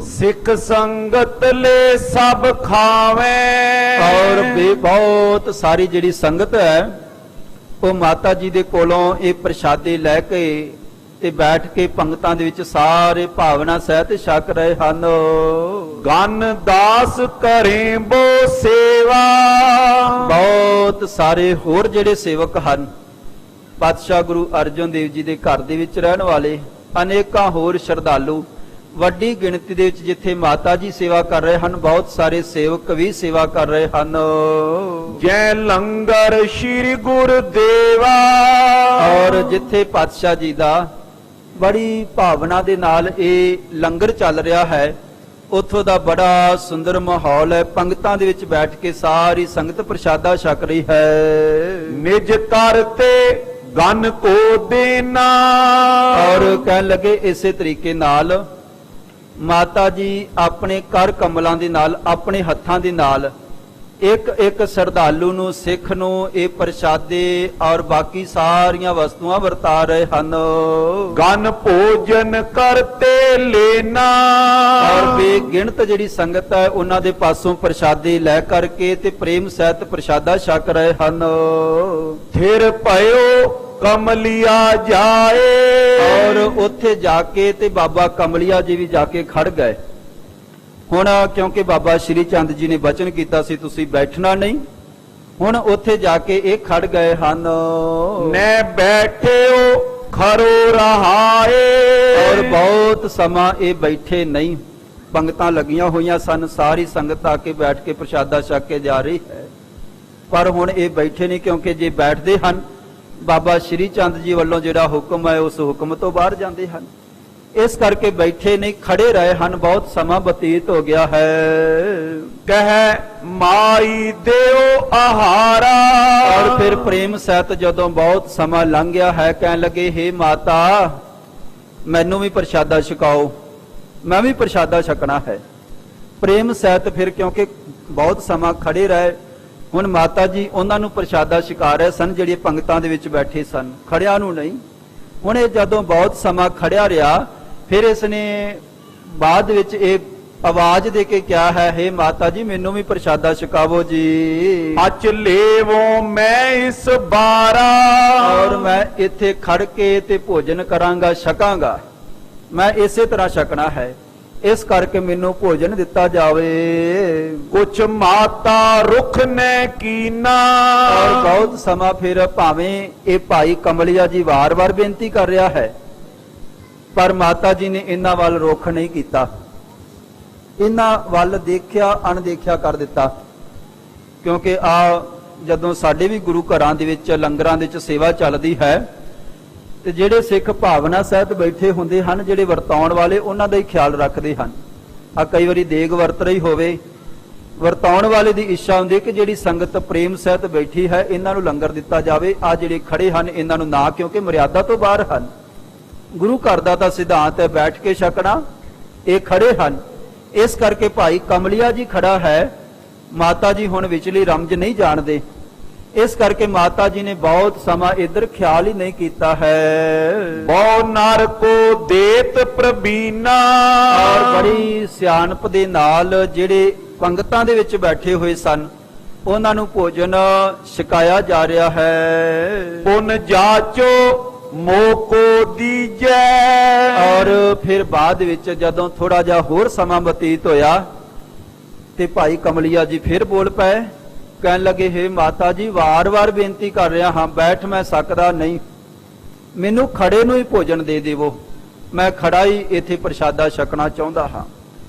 ਸਿੱਖ ਸੰਗਤ ਲੈ ਸਭ ਖਾਵੇ। ਔਰ ਬਹੁਤ ਸਾਰੀ ਜਿਹੜੀ ਸੰਗਤ ਹੈ ਉਹ ਮਾਤਾ ਜੀ ਦੇ ਕੋਲੋਂ ਇਹ ਪ੍ਰਸ਼ਾਦੇ ਲੈ ਕੇ ਤੇ ਬੈਠ ਕੇ ਪੰਗਤਾਂ ਦੇ ਵਿੱਚ ਸਾਰੇ ਭਾਵਨਾ ਸਹਿਤ ਛਕ ਰਹੇ ਹਨ। ਗਨ ਦਾਸ ਕਰੇ ਬੋ ਸੇਵਾ। ਬਹੁਤ ਸਾਰੇ ਹੋਰ ਜਿਹੜੇ ਸੇਵਕ ਹਨ, ਪਾਤਸ਼ਾਹ ਗੁਰੂ ਅਰਜਨ ਦੇਵ ਜੀ ਦੇ ਘਰ ਦੇ ਵਿੱਚ ਰਹਿਣ ਵਾਲੇ, ਅਨੇਕਾਂ ਹੋਰ ਸ਼ਰਧਾਲੂ ਵੱਡੀ ਗਿਣਤੀ ਦੇ ਵਿੱਚ ਜਿੱਥੇ ਮਾਤਾ ਜੀ ਸੇਵਾ ਕਰ ਰਹੇ ਹਨ, ਬਹੁਤ ਸਾਰੇ ਸੇਵਕ ਵੀ ਸੇਵਾ ਕਰ ਰਹੇ ਹਨ। ਜੈ ਲੰਗਰ ਸ੍ਰੀ ਗੁਰਦੇਵਾ। ਔਰ ਜਿੱਥੇ ਪਾਤਸ਼ਾਹ ਜੀ ਦਾ ਬੜੀ ਭਾਵਨਾ ਦੇ ਨਾਲ ਇਹ ਲੰਗਰ ਚੱਲ ਰਿਹਾ ਹੈ, ਉੱਥੋਂ ਦਾ ਬੜਾ ਸੁੰਦਰ ਮਾਹੌਲ ਹੈ। ਪੰਗਤਾਂ ਦੇ ਵਿੱਚ ਬੈਠ ਕੇ ਸਾਰੀ ਸੰਗਤ ਪ੍ਰਸ਼ਾਦਾ ਛਕ ਰਹੀ ਹੈ। ਨਿਜ ਕਰਤੇ ਗਨ ਕੋ ਦੇਨਾ। ਔਰ ਕਹਿਣ ਲੱਗੇ ਇਸੇ ਤਰੀਕੇ ਨਾਲ ਮਾਤਾ ਜੀ ਆਪਣੇ ਕਰ ਕਮਲਾਂ ਦੇ ਨਾਲ, ਆਪਣੇ ਹੱਥਾਂ ਦੇ ਨਾਲ ਇੱਕ ਇੱਕ ਸ਼ਰਧਾਲੂ ਨੂੰ, ਸਿੱਖ ਨੂੰ ਇਹ ਪ੍ਰਸ਼ਾਦੇ ਔਰ ਬਾਕੀ ਸਾਰੀਆਂ ਵਸਤੂਆਂ ਵਰਤਾ ਰਹੇ ਹਨ। ਗਨ ਭੋਜਨ ਕਰਤੇ ਲੈਣਾ। ਔਰ ਬੇਗਿਣਤ ਜਿਹੜੀ ਸੰਗਤ ਹੈ ਉਹਨਾਂ ਦੇ ਪਾਸੋਂ ਪ੍ਰਸ਼ਾਦੇ ਲੈ ਕਰਕੇ ਤੇ ਪ੍ਰੇਮ ਸਹਿਤ ਪ੍ਰਸ਼ਾਦਾ ਛਕ ਰਹੇ ਹਨ। ਫਿਰ ਭਇਓ ਕਮਲਿਆ ਜਾਏ। ਔਰ ਉੱਥੇ ਜਾ ਕੇ ਤੇ ਬਾਬਾ ਕਮਲਿਆ ਜੀ ਵੀ ਜਾ ਕੇ ਖੜ ਗਏ। ਹੁਣ ਕਿਉਂਕਿ ਬਾਬਾ ਸ਼੍ਰੀ ਚੰਦ ਜੀ ਨੇ ਬਚਨ ਕੀਤਾ ਸੀ ਤੁਸੀਂ ਬੈਠਣਾ ਨਹੀਂ, ਹੁਣ ਉੱਥੇ ਜਾ ਕੇ ਇਹ ਖੜ ਗਏ ਹਨ। ਨੈ ਬੈਠਿਓ ਖਰੋ ਰਹਾਏ। ਔਰ ਬਹੁਤ ਸਮਾਂ ਇਹ ਬੈਠੇ ਨਹੀਂ, ਪੰਗਤਾਂ ਲੱਗੀਆਂ ਹੋਈਆਂ ਸਨ, ਸਾਰੀ ਸੰਗਤ ਆ ਕੇ ਬੈਠ ਕੇ ਪ੍ਰਸ਼ਾਦਾ ਛਕ ਕੇ ਜਾ ਰਹੀ ਹੈ, ਪਰ ਹੁਣ ਇਹ ਬੈਠੇ ਨਹੀਂ, ਕਿਉਂਕਿ ਜੇ ਬੈਠਦੇ ਹਨ ਬਾਬਾ ਸ਼੍ਰੀ ਚੰਦ ਜੀ ਵੱਲੋਂ ਜਿਹੜਾ ਹੁਕਮ ਹੈ ਉਸ ਹੁਕਮ ਤੋਂ ਬਾਹਰ ਜਾਂਦੇ ਹਨ। ਇਸ ਕਰਕੇ ਬੈਠੇ ਨਹੀਂ, ਖੜੇ ਰਹੇ ਹਨ। ਬਹੁਤ ਸਮਾਂ ਬਤੀਤ ਹੋ ਗਿਆ ਹੈ। ਕਹਿ ਮਾਈ ਦਿਓ ਆਹਾਰਾ। ਔਰ ਫਿਰ ਪ੍ਰੇਮ ਸਹਿਤ ਜਦੋਂ ਬਹੁਤ ਸਮਾਂ ਲੰਘ ਗਿਆ ਹੈ, ਕਹਿਣ ਲੱਗੇ ਹੇ ਮਾਤਾ ਮੈਨੂੰ ਵੀ ਪ੍ਰਸ਼ਾਦਾ ਛਕਾਓ, ਮੈਂ ਵੀ ਪ੍ਰਸ਼ਾਦਾ ਛਕਣਾ ਹੈ। ਪ੍ਰੇਮ ਸਹਿਤ ਫਿਰ ਕਿਉਂਕਿ ਬਹੁਤ ਸਮਾਂ ਖੜੇ ਰਹੇ, ਹੁਣ ਮਾਤਾ ਜੀ ਉਹਨਾਂ ਨੂੰ ਪ੍ਰਸ਼ਾਦਾ ਛਕਾ ਰਹੇ ਸਨ ਜਿਹੜੇ ਪੰਗਤਾਂ ਦੇ ਵਿੱਚ ਬੈਠੇ ਸਨ, ਖੜਿਆਂ ਨੂੰ ਨਹੀਂ। ਹੁਣ ਇਹ ਜਦੋਂ ਬਹੁਤ ਸਮਾਂ ਖੜਿਆ ਰਿਹਾ, ਫਿਰ ਇਸ ਨੇ ਬਾਅਦ ਵਿੱਚ ਇਹ ਆਵਾਜ਼ ਦੇ ਕੇ ਕਿਹਾ ਹੈ ਹੇ ਮਾਤਾ ਜੀ ਮੈਨੂੰ ਵੀ ਪ੍ਰਸ਼ਾਦਾ ਛਕਾਵੋ ਜੀ। ਅਚ ਲੇਵੋ ਮੈਂ ਇਸ ਬਾਰਾ। ਔਰ ਮੈਂ ਇੱਥੇ ਖੜ ਕੇ ਤੇ ਭੋਜਨ ਕਰਾਂਗਾ, ਛਕਾਂਗਾ, ਮੈਂ ਇਸੇ ਤਰ੍ਹਾਂ ਛਕਣਾ ਹੈ, ਇਸ ਕਰਕੇ ਮੈਨੂੰ ਭੋਜਨ ਦਿੱਤਾ ਜਾਵੇ। ਕੁਛ ਮਾਤਾ ਰੁਖ ਨੇ ਕੀਨਾ। ਔਰ ਬਹੁਤ ਸਮਾਂ ਫਿਰ ਭਾਵੇਂ ਇਹ ਭਾਈ ਕਮਲਿਆ ਜੀ ਵਾਰ-ਵਾਰ ਬੇਨਤੀ ਕਰ ਰਿਹਾ ਹੈ, ਪਰ ਮਾਤਾ ਜੀ ਨੇ ਇਹਨਾਂ ਵੱਲ ਰੁਖ ਨਹੀਂ ਕੀਤਾ, ਇਹਨਾਂ ਵੱਲ ਦੇਖਿਆ ਅਣਦੇਖਿਆ ਕਰ ਦਿੱਤਾ। ਕਿਉਂਕਿ ਆ ਜਦੋਂ ਸਾਡੇ ਵੀ ਗੁਰੂ ਘਰਾਂ ਦੇ ਵਿੱਚ ਲੰਗਰਾਂ ਦੇ ਵਿੱਚ ਸੇਵਾ ਚੱਲਦੀ ਹੈ ਤੇ ਜਿਹੜੇ ਸਿੱਖ ਭਾਵਨਾ ਸਹਿਤ ਬੈਠੇ ਹੁੰਦੇ ਹਨ, ਜਿਹੜੇ ਵਰਤਾਉਣ ਵਾਲੇ ਉਹਨਾਂ ਦਾ ਹੀ ਖਿਆਲ ਰੱਖਦੇ ਹਨ। ਆ ਕਈ ਵਾਰੀ ਦੇਗ ਵਰਤ ਰਹੀ ਹੋਵੇ, ਵਰਤਾਉਣ ਵਾਲੇ ਦੀ ਇੱਛਾ ਹੁੰਦੀ ਹੈ ਕਿ ਜਿਹੜੀ ਸੰਗਤ ਪ੍ਰੇਮ ਸਹਿਤ ਬੈਠੀ ਹੈ ਇਹਨਾਂ ਨੂੰ ਲੰਗਰ ਦਿੱਤਾ ਜਾਵੇ, ਆ ਜਿਹੜੇ ਖੜੇ ਹਨ ਇਹਨਾਂ ਨੂੰ ਨਾ, ਕਿਉਂਕਿ ਮਰਿਆਦਾ ਤੋਂ ਬਾਹਰ ਹਨ। ਗੁਰੂ ਘਰ ਦਾ ਤਾਂ ਸਿਧਾਂਤ ਹੈ ਬੈਠ ਕੇ ਛਕਣਾ, ਇਹ ਖੜੇ ਹਨ, ਇਸ ਕਰਕੇ ਭਾਈ ਕਮਲਿਆ ਜੀ ਖੜਾ ਹੈ। ਮਾਤਾ ਜੀ ਹੁਣ ਵਿਚਲੀ ਰਮਜ ਨਹੀਂ ਜਾਣਦੇ, ਇਸ ਕਰਕੇ ਮਾਤਾ ਜੀ ਨੇ ਬਹੁਤ ਸਮਾਂ ਇਧਰ ਖਿਆਲ ਹੀ ਨਹੀਂ ਕੀਤਾ ਹੈ। ਬਹੁ ਨਰ ਕੋ ਦੇਤ ਪ੍ਰਬੀਨਾ। ਔਰ ਬੜੀ ਸਿਆਣਪ ਦੇ ਨਾਲ ਜਿਹੜੇ ਪੰਗਤਾਂ ਦੇ ਵਿੱਚ ਬੈਠੇ ਹੋਏ ਸਨ ਉਹਨਾਂ ਨੂੰ ਭੋਜਨ ਛਕਾਇਆ ਜਾ ਰਿਹਾ ਹੈ। ਪੁਨ ਜਾਚੋ ਮੋਕੋ ਦੀਜੈ। ਔਰ ਫਿਰ ਬਾਅਦ ਵਿੱਚ ਜਦੋਂ ਥੋੜਾ ਜਿਹਾ ਹੋਰ ਸਮਾਂ ਬਤੀਤ ਹੋਇਆ ਤੇ ਭਾਈ ਕਮਲਿਆ ਜੀ ਫਿਰ ਬੋਲ ਪਏ, ਕਹਿਣ ਲੱਗੇ ਹੇ ਮਾਤਾ ਜੀ ਵਾਰ-ਵਾਰ ਬੇਨਤੀ ਕਰ ਰਿਹਾ ਹਾਂ, ਬੈਠ ਮੈਂ ਸਕਦਾ ਨਹੀਂ, ਮੈਨੂੰ ਖੜੇ ਨੂੰ ਹੀ ਭੋਜਨ ਦੇ ਦੇਵੋ, ਮੈਂ ਖੜਾ ਹੀ ਇੱਥੇ ਪ੍ਰਸ਼ਾਦਾ ਛਕਣਾ ਚਾਹੁੰਦਾ ਹਾਂ।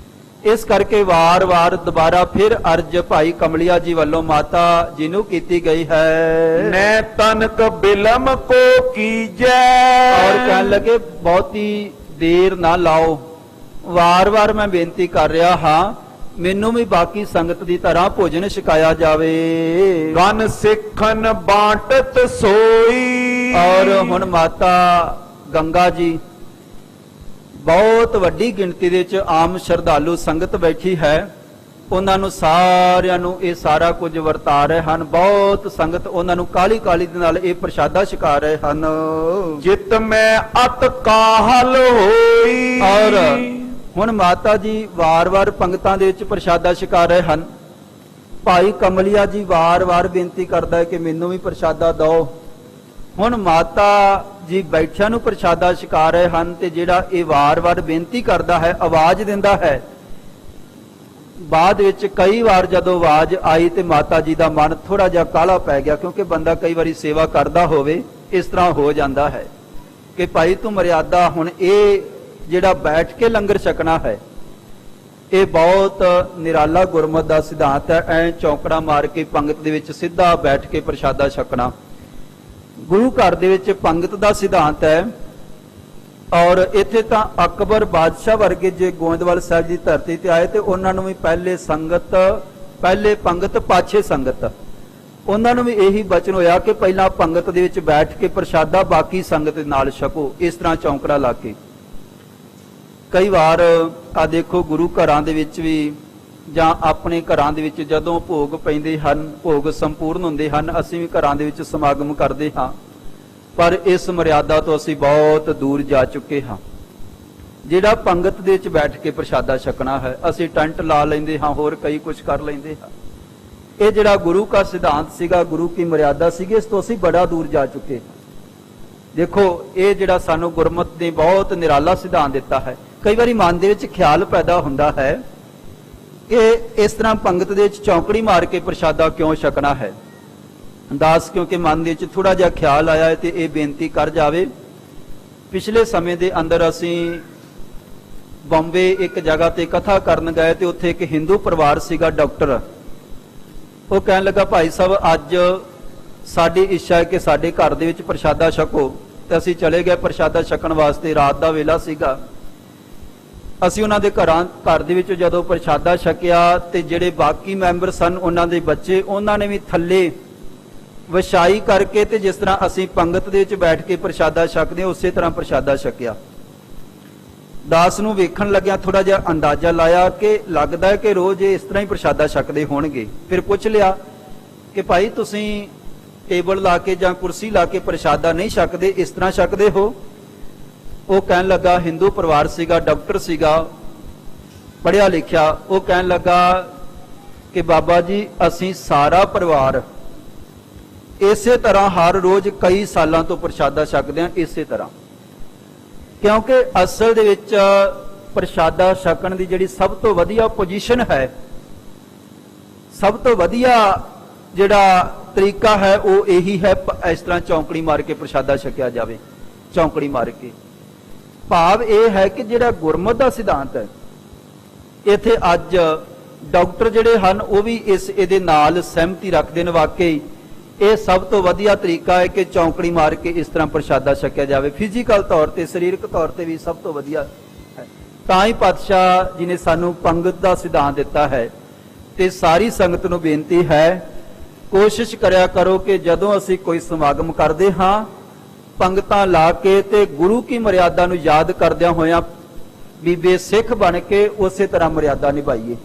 ਇਸ ਕਰਕੇ ਵਾਰ-ਵਾਰ ਦੁਬਾਰਾ ਫਿਰ ਅਰਜ ਭਾਈ ਕਮਲਿਆ ਜੀ ਵੱਲੋਂ ਮਾਤਾ ਜੀ ਨੂੰ ਕੀਤੀ ਗਈ ਹੈ। ਨੈ ਤਨਕ ਬਿਲਮ ਕੋ ਕੀਜੈ। ਔਰ ਕਹਿਣ ਲੱਗੇ ਬਹੁਤੀ ਦੇਰ ਨਾ ਲਾਓ, ਵਾਰ-ਵਾਰ ਮੈਂ ਬੇਨਤੀ ਕਰ ਰਿਹਾ ਹਾਂ, ਮੈਨੂੰ ਵੀ ਬਾਕੀ ਸੰਗਤ ਦੀ ਤਰ੍ਹਾਂ ਭੋਜਨ ਛਕਾਇਆ ਜਾਵੇ। ਗਨ ਸਿੱਖਨ ਬਾਟਤ ਸੋਈ। ਔਰ ਹੁਣ ਮਾਤਾ ਗੰਗਾ ਜੀ ਬਹੁਤ ਵੱਡੀ ਗਿਣਤੀ ਦੇ ਵਿੱਚ ਆਮ ਸ਼ਰਧਾਲੂ ਸੰਗਤ ਬੈਠੀ ਹੈ, ਉਹਨਾਂ ਨੂੰ ਸਾਰਿਆਂ ਨੂੰ ਇਹ ਸਾਰਾ ਕੁਝ ਵਰਤਾ ਰਹੇ ਹਨ। ਬਹੁਤ ਸੰਗਤ ਉਹਨਾਂ ਨੂੰ ਕਾਲੀ ਕਾਲੀ ਦੇ ਨਾਲ ਇਹ ਪ੍ਰਸ਼ਾਦਾ ਛਕਾ ਰਹੇ ਹਨ। ਜਿਤ ਮੈਂ ਅਤ ਕਾਹਲ ਹੋਈ। ਔਰ ਹੁਣ ਮਾਤਾ ਜੀ ਵਾਰ-ਵਾਰ ਪੰਗਤਾਂ ਦੇ ਵਿੱਚ ਪ੍ਰਸ਼ਾਦਾ ਛਕਾ ਰਹੇ ਹਨ। ਭਾਈ ਕਮਲਿਆ ਜੀ ਵਾਰ-ਵਾਰ ਬੇਨਤੀ ਕਰਦਾ ਹੈ ਕਿ ਮੈਨੂੰ ਵੀ ਪ੍ਰਸ਼ਾਦਾ ਦਿਓ। ਹੁਣ ਮਾਤਾ ਜੀ ਬੈਠਿਆਂ ਨੂੰ ਪ੍ਰਸ਼ਾਦਾ ਛਕਾ ਰਹੇ ਹਨ ਤੇ ਜਿਹੜਾ ਇਹ ਵਾਰ-ਵਾਰ ਬੇਨਤੀ ਕਰਦਾ ਹੈ, ਆਵਾਜ਼ ਦਿੰਦਾ ਹੈ। ਬਾਅਦ ਵਿੱਚ ਕਈ ਵਾਰ ਜਦੋਂ ਆਵਾਜ਼ ਆਈ ਤੇ ਮਾਤਾ ਜੀ ਦਾ ਮਨ ਥੋੜਾ ਜਿਹਾ ਕਾਲਾ ਪੈ ਗਿਆ, ਕਿਉਂਕਿ ਬੰਦਾ ਕਈ ਵਾਰੀ ਸੇਵਾ ਕਰਦਾ ਹੋਵੇ ਇਸ ਤਰ੍ਹਾਂ ਹੋ ਜਾਂਦਾ ਹੈ ਕਿ ਭਾਈ ਤੂੰ ਮਰਿਆਦਾ ਹੁਣ ਇਹ ਜਿਹੜਾ ਬੈਠ ਕੇ ਲੰਗਰ ਛਕਣਾ ਹੈ, ਇਹ ਬਹੁਤ ਨਿਰਾਲਾ ਗੁਰਮਤ ਦਾ ਸਿਧਾਂਤ ਹੈ। ਐ ਚੌਂਕੜਾ ਮਾਰ ਕੇ ਪੰਗਤ ਦੇ ਵਿੱਚ ਸਿੱਧਾ ਬੈਠ ਕੇ ਪ੍ਰਸ਼ਾਦਾ ਛਕਣਾ ਗੁਰੂ ਘਰ ਦੇ ਵਿੱਚ ਪੰਗਤ ਦਾ ਸਿਧਾਂਤ ਹੈ। ਔਰ ਇੱਥੇ ਤਾਂ ਅਕਬਰ ਬਾਦਸ਼ਾਹ ਵਰਗੇ ਜੇ ਗੋਇੰਦਵਾਲ ਸਾਹਿਬ ਦੀ ਧਰਤੀ ਤੇ ਆਏ ਤੇ ਉਹਨਾਂ ਨੂੰ ਵੀ ਪਹਿਲੇ ਸੰਗਤ, ਪਹਿਲੇ ਪੰਗਤ ਪਾਛੇ ਸੰਗਤ, ਉਹਨਾਂ ਨੂੰ ਵੀ ਇਹੀ ਬਚਨ ਹੋਇਆ ਕਿ ਪਹਿਲਾਂ ਪੰਗਤ ਦੇ ਵਿੱਚ ਬੈਠ ਕੇ ਪ੍ਰਸ਼ਾਦਾ ਬਾਕੀ ਸੰਗਤ ਦੇ ਨਾਲ ਛਕੋ। ਇਸ ਤਰ੍ਹਾਂ ਚੌਂਕੜਾ ਲਾ ਕੇ ਕਈ ਵਾਰ ਆ ਦੇਖੋ ਗੁਰੂ ਘਰਾਂ ਦੇ ਵਿੱਚ ਵੀ ਜਾਂ ਆਪਣੇ ਘਰਾਂ ਦੇ ਵਿੱਚ ਜਦੋਂ ਭੋਗ ਪੈਂਦੇ ਹਨ, ਭੋਗ ਸੰਪੂਰਨ ਹੁੰਦੇ ਹਨ, ਅਸੀਂ ਵੀ ਘਰਾਂ ਦੇ ਵਿੱਚ ਸਮਾਗਮ ਕਰਦੇ ਹਾਂ, ਪਰ ਇਸ ਮਰਿਆਦਾ ਤੋਂ ਅਸੀਂ ਬਹੁਤ ਦੂਰ ਜਾ ਚੁੱਕੇ ਹਾਂ। ਜਿਹੜਾ ਪੰਗਤ ਦੇ ਵਿੱਚ ਬੈਠ ਕੇ ਪ੍ਰਸ਼ਾਦਾ ਛਕਣਾ ਹੈ, ਅਸੀਂ ਟੈਂਟ ਲਾ ਲੈਂਦੇ ਹਾਂ, ਹੋਰ ਕਈ ਕੁਝ ਕਰ ਲੈਂਦੇ ਹਾਂ। ਇਹ ਜਿਹੜਾ ਗੁਰੂ ਦਾ ਸਿਧਾਂਤ ਸੀਗਾ, ਗੁਰੂ ਕੀ ਮਰਿਆਦਾ ਸੀਗੀ, ਇਸ ਤੋਂ ਅਸੀਂ ਬੜਾ ਦੂਰ ਜਾ ਚੁੱਕੇ ਹਾਂ। ਦੇਖੋ ਇਹ ਜਿਹੜਾ ਸਾਨੂੰ ਗੁਰਮਤ ਨੇ ਬਹੁਤ ਨਿਰਾਲਾ ਸਿਧਾਂਤ ਦਿੱਤਾ ਹੈ। ਕਈ ਵਾਰੀ ਮਨ ਦੇ ਵਿੱਚ ਖਿਆਲ ਪੈਦਾ ਹੁੰਦਾ ਹੈ ਕਿ ਇਸ ਤਰ੍ਹਾਂ ਪੰਗਤ ਦੇ ਵਿੱਚ ਚੌਂਕੜੀ ਮਾਰ ਕੇ ਪ੍ਰਸ਼ਾਦਾ ਕਿਉਂ ਛਕਣਾ ਹੈ। ਦਾਸ ਕਿਉਂਕਿ ਮਨ ਦੇ ਵਿੱਚ ਥੋੜਾ ਜਿਹਾ ਖਿਆਲ ਆਇਆ ਹੈ ਤੇ ਇਹ ਬੇਨਤੀ ਕਰ ਜਾਵੇ। ਪਿਛਲੇ ਸਮੇਂ ਦੇ ਅੰਦਰ ਅਸੀਂ ਬੰਬੇ ਇੱਕ ਜਗ੍ਹਾ ਤੇ ਕਥਾ ਕਰਨ ਗਏ ਤੇ ਉੱਥੇ ਇੱਕ ਹਿੰਦੂ ਪਰਿਵਾਰ ਸੀਗਾ, ਡਾਕਟਰ। ਉਹ ਕਹਿਣ ਲੱਗਾ, ਭਾਈ ਸਾਹਿਬ ਅੱਜ ਸਾਡੀ ਇੱਛਾ ਹੈ ਕਿ ਸਾਡੇ ਘਰ ਦੇ ਵਿੱਚ ਪ੍ਰਸ਼ਾਦਾ ਛਕੋ। ਤੇ ਅਸੀਂ ਚਲੇ ਗਏ ਪ੍ਰਸ਼ਾਦਾ ਛਕਣ ਵਾਸਤੇ। ਰਾਤ ਦਾ ਵੇਲਾ ਸੀਗਾ। ਅਸੀਂ ਉਹਨਾਂ ਦੇ ਘਰ ਦੇ ਵਿੱਚ ਜਦੋਂ ਪ੍ਰਸ਼ਾਦਾ ਛਕਿਆ ਤੇ ਜਿਹੜੇ ਬਾਕੀ ਮੈਂਬਰ ਸਨ, ਉਹਨਾਂ ਦੇ ਬੱਚੇ, ਉਹਨਾਂ ਨੇ ਵੀ ਥੱਲੇ ਵਿਛਾਈ ਕਰਕੇ ਤੇ ਜਿਸ ਤਰ੍ਹਾਂ ਅਸੀਂ ਪੰਗਤ ਦੇ ਵਿੱਚ ਬੈਠ ਕੇ ਪ੍ਰਸ਼ਾਦਾ ਛਕਦੇ ਹਾਂ ਉਸੇ ਤਰ੍ਹਾਂ ਪ੍ਰਸ਼ਾਦਾ ਛਕਿਆ। ਦਾਸ ਨੂੰ ਵੇਖਣ ਲੱਗਿਆ ਥੋੜਾ ਜਿਹਾ ਅੰਦਾਜ਼ਾ ਲਾਇਆ ਕਿ ਲੱਗਦਾ ਹੈ ਕਿ ਰੋਜ਼ ਇਸ ਤਰ੍ਹਾਂ ਹੀ ਪ੍ਰਸ਼ਾਦਾ ਛਕਦੇ ਹੋਣਗੇ। ਫਿਰ ਪੁੱਛ ਲਿਆ ਕਿ ਭਾਈ ਤੁਸੀਂ ਟੇਬਲ ਲਾ ਕੇ ਜਾਂ ਕੁਰਸੀ ਲਾ ਕੇ ਪ੍ਰਸ਼ਾਦਾ ਨਹੀਂ ਛਕਦੇ, ਇਸ ਤਰ੍ਹਾਂ ਛਕਦੇ ਹੋ? ਉਹ ਕਹਿਣ ਲੱਗਾ, ਹਿੰਦੂ ਪਰਿਵਾਰ ਸੀਗਾ, ਡਾਕਟਰ ਸੀਗਾ, ਪੜ੍ਹਿਆ ਲਿਖਿਆ। ਉਹ ਕਹਿਣ ਲੱਗਾ ਕਿ ਬਾਬਾ ਜੀ ਅਸੀਂ ਸਾਰਾ ਪਰਿਵਾਰ ਇਸੇ ਤਰ੍ਹਾਂ ਹਰ ਰੋਜ਼ ਕਈ ਸਾਲਾਂ ਤੋਂ ਪ੍ਰਸ਼ਾਦਾ ਛਕਦੇ ਹਾਂ, ਇਸੇ ਤਰ੍ਹਾਂ। ਕਿਉਂਕਿ ਅਸਲ ਦੇ ਵਿੱਚ ਪ੍ਰਸ਼ਾਦਾ ਛਕਣ ਦੀ ਜਿਹੜੀ ਸਭ ਤੋਂ ਵਧੀਆ ਪੋਜੀਸ਼ਨ ਹੈ, ਸਭ ਤੋਂ ਵਧੀਆ ਜਿਹੜਾ ਤਰੀਕਾ ਹੈ ਉਹ ਇਹੀ ਹੈ, ਇਸ ਤਰ੍ਹਾਂ ਚੌਂਕੜੀ ਮਾਰ ਕੇ ਪ੍ਰਸ਼ਾਦਾ ਛਕਿਆ ਜਾਵੇ। ਚੌਂਕੜੀ ਮਾਰ ਕੇ ਭਾਵ ਇਹ ਹੈ ਕਿ ਜਿਹੜਾ ਗੁਰਮਤਿ ਦਾ ਸਿਧਾਂਤ ਹੈ, ਇੱਥੇ ਅੱਜ ਡਾਕਟਰ ਜਿਹੜੇ ਹਨ ਉਹ ਵੀ ਇਹਦੇ ਨਾਲ ਸਹਿਮਤੀ ਰੱਖਦੇ ਨੇ। ਵਾਕਈ ਇਹ ਸਭ ਤੋਂ ਵਧੀਆ ਤਰੀਕਾ ਹੈ ਕਿ ਚੌਂਕੜੀ ਮਾਰ ਕੇ ਇਸ ਤਰ੍ਹਾਂ ਪ੍ਰਸ਼ਾਦਾ ਛਕਿਆ ਜਾਵੇ। ਫਿਜ਼ੀਕਲ ਤੌਰ ਤੇ, ਸਰੀਰਕ ਤੌਰ ਤੇ ਵੀ ਸਭ ਤੋਂ ਵਧੀਆ ਹੈ। ਤਾਂ ਹੀ ਪਾਤਸ਼ਾਹ ਜੀ ਨੇ ਸਾਨੂੰ ਪੰਗਤ ਦਾ ਸਿਧਾਂਤ ਦਿੱਤਾ ਹੈ। ਤੇ ਸਾਰੀ ਸੰਗਤ ਨੂੰ ਬੇਨਤੀ ਹੈ, ਕੋਸ਼ਿਸ਼ ਕਰਿਆ ਕਰੋ ਕਿ ਜਦੋਂ ਅਸੀਂ ਕੋਈ ਸਮਾਗਮ ਕਰਦੇ ਹਾਂ, ਪੰਗਤਾਂ ਲਾ ਕੇ ਤੇ ਗੁਰੂ ਕੀ ਮਰਿਆਦਾ ਨੂੰ ਯਾਦ ਕਰਦਿਆਂ ਹੋਇਆਂ ਬੀਬੇ ਸਿੱਖ ਬਣ ਕੇ ਉਸੇ ਤਰ੍ਹਾਂ ਮਰਿਆਦਾ ਨਿਭਾਈਏ।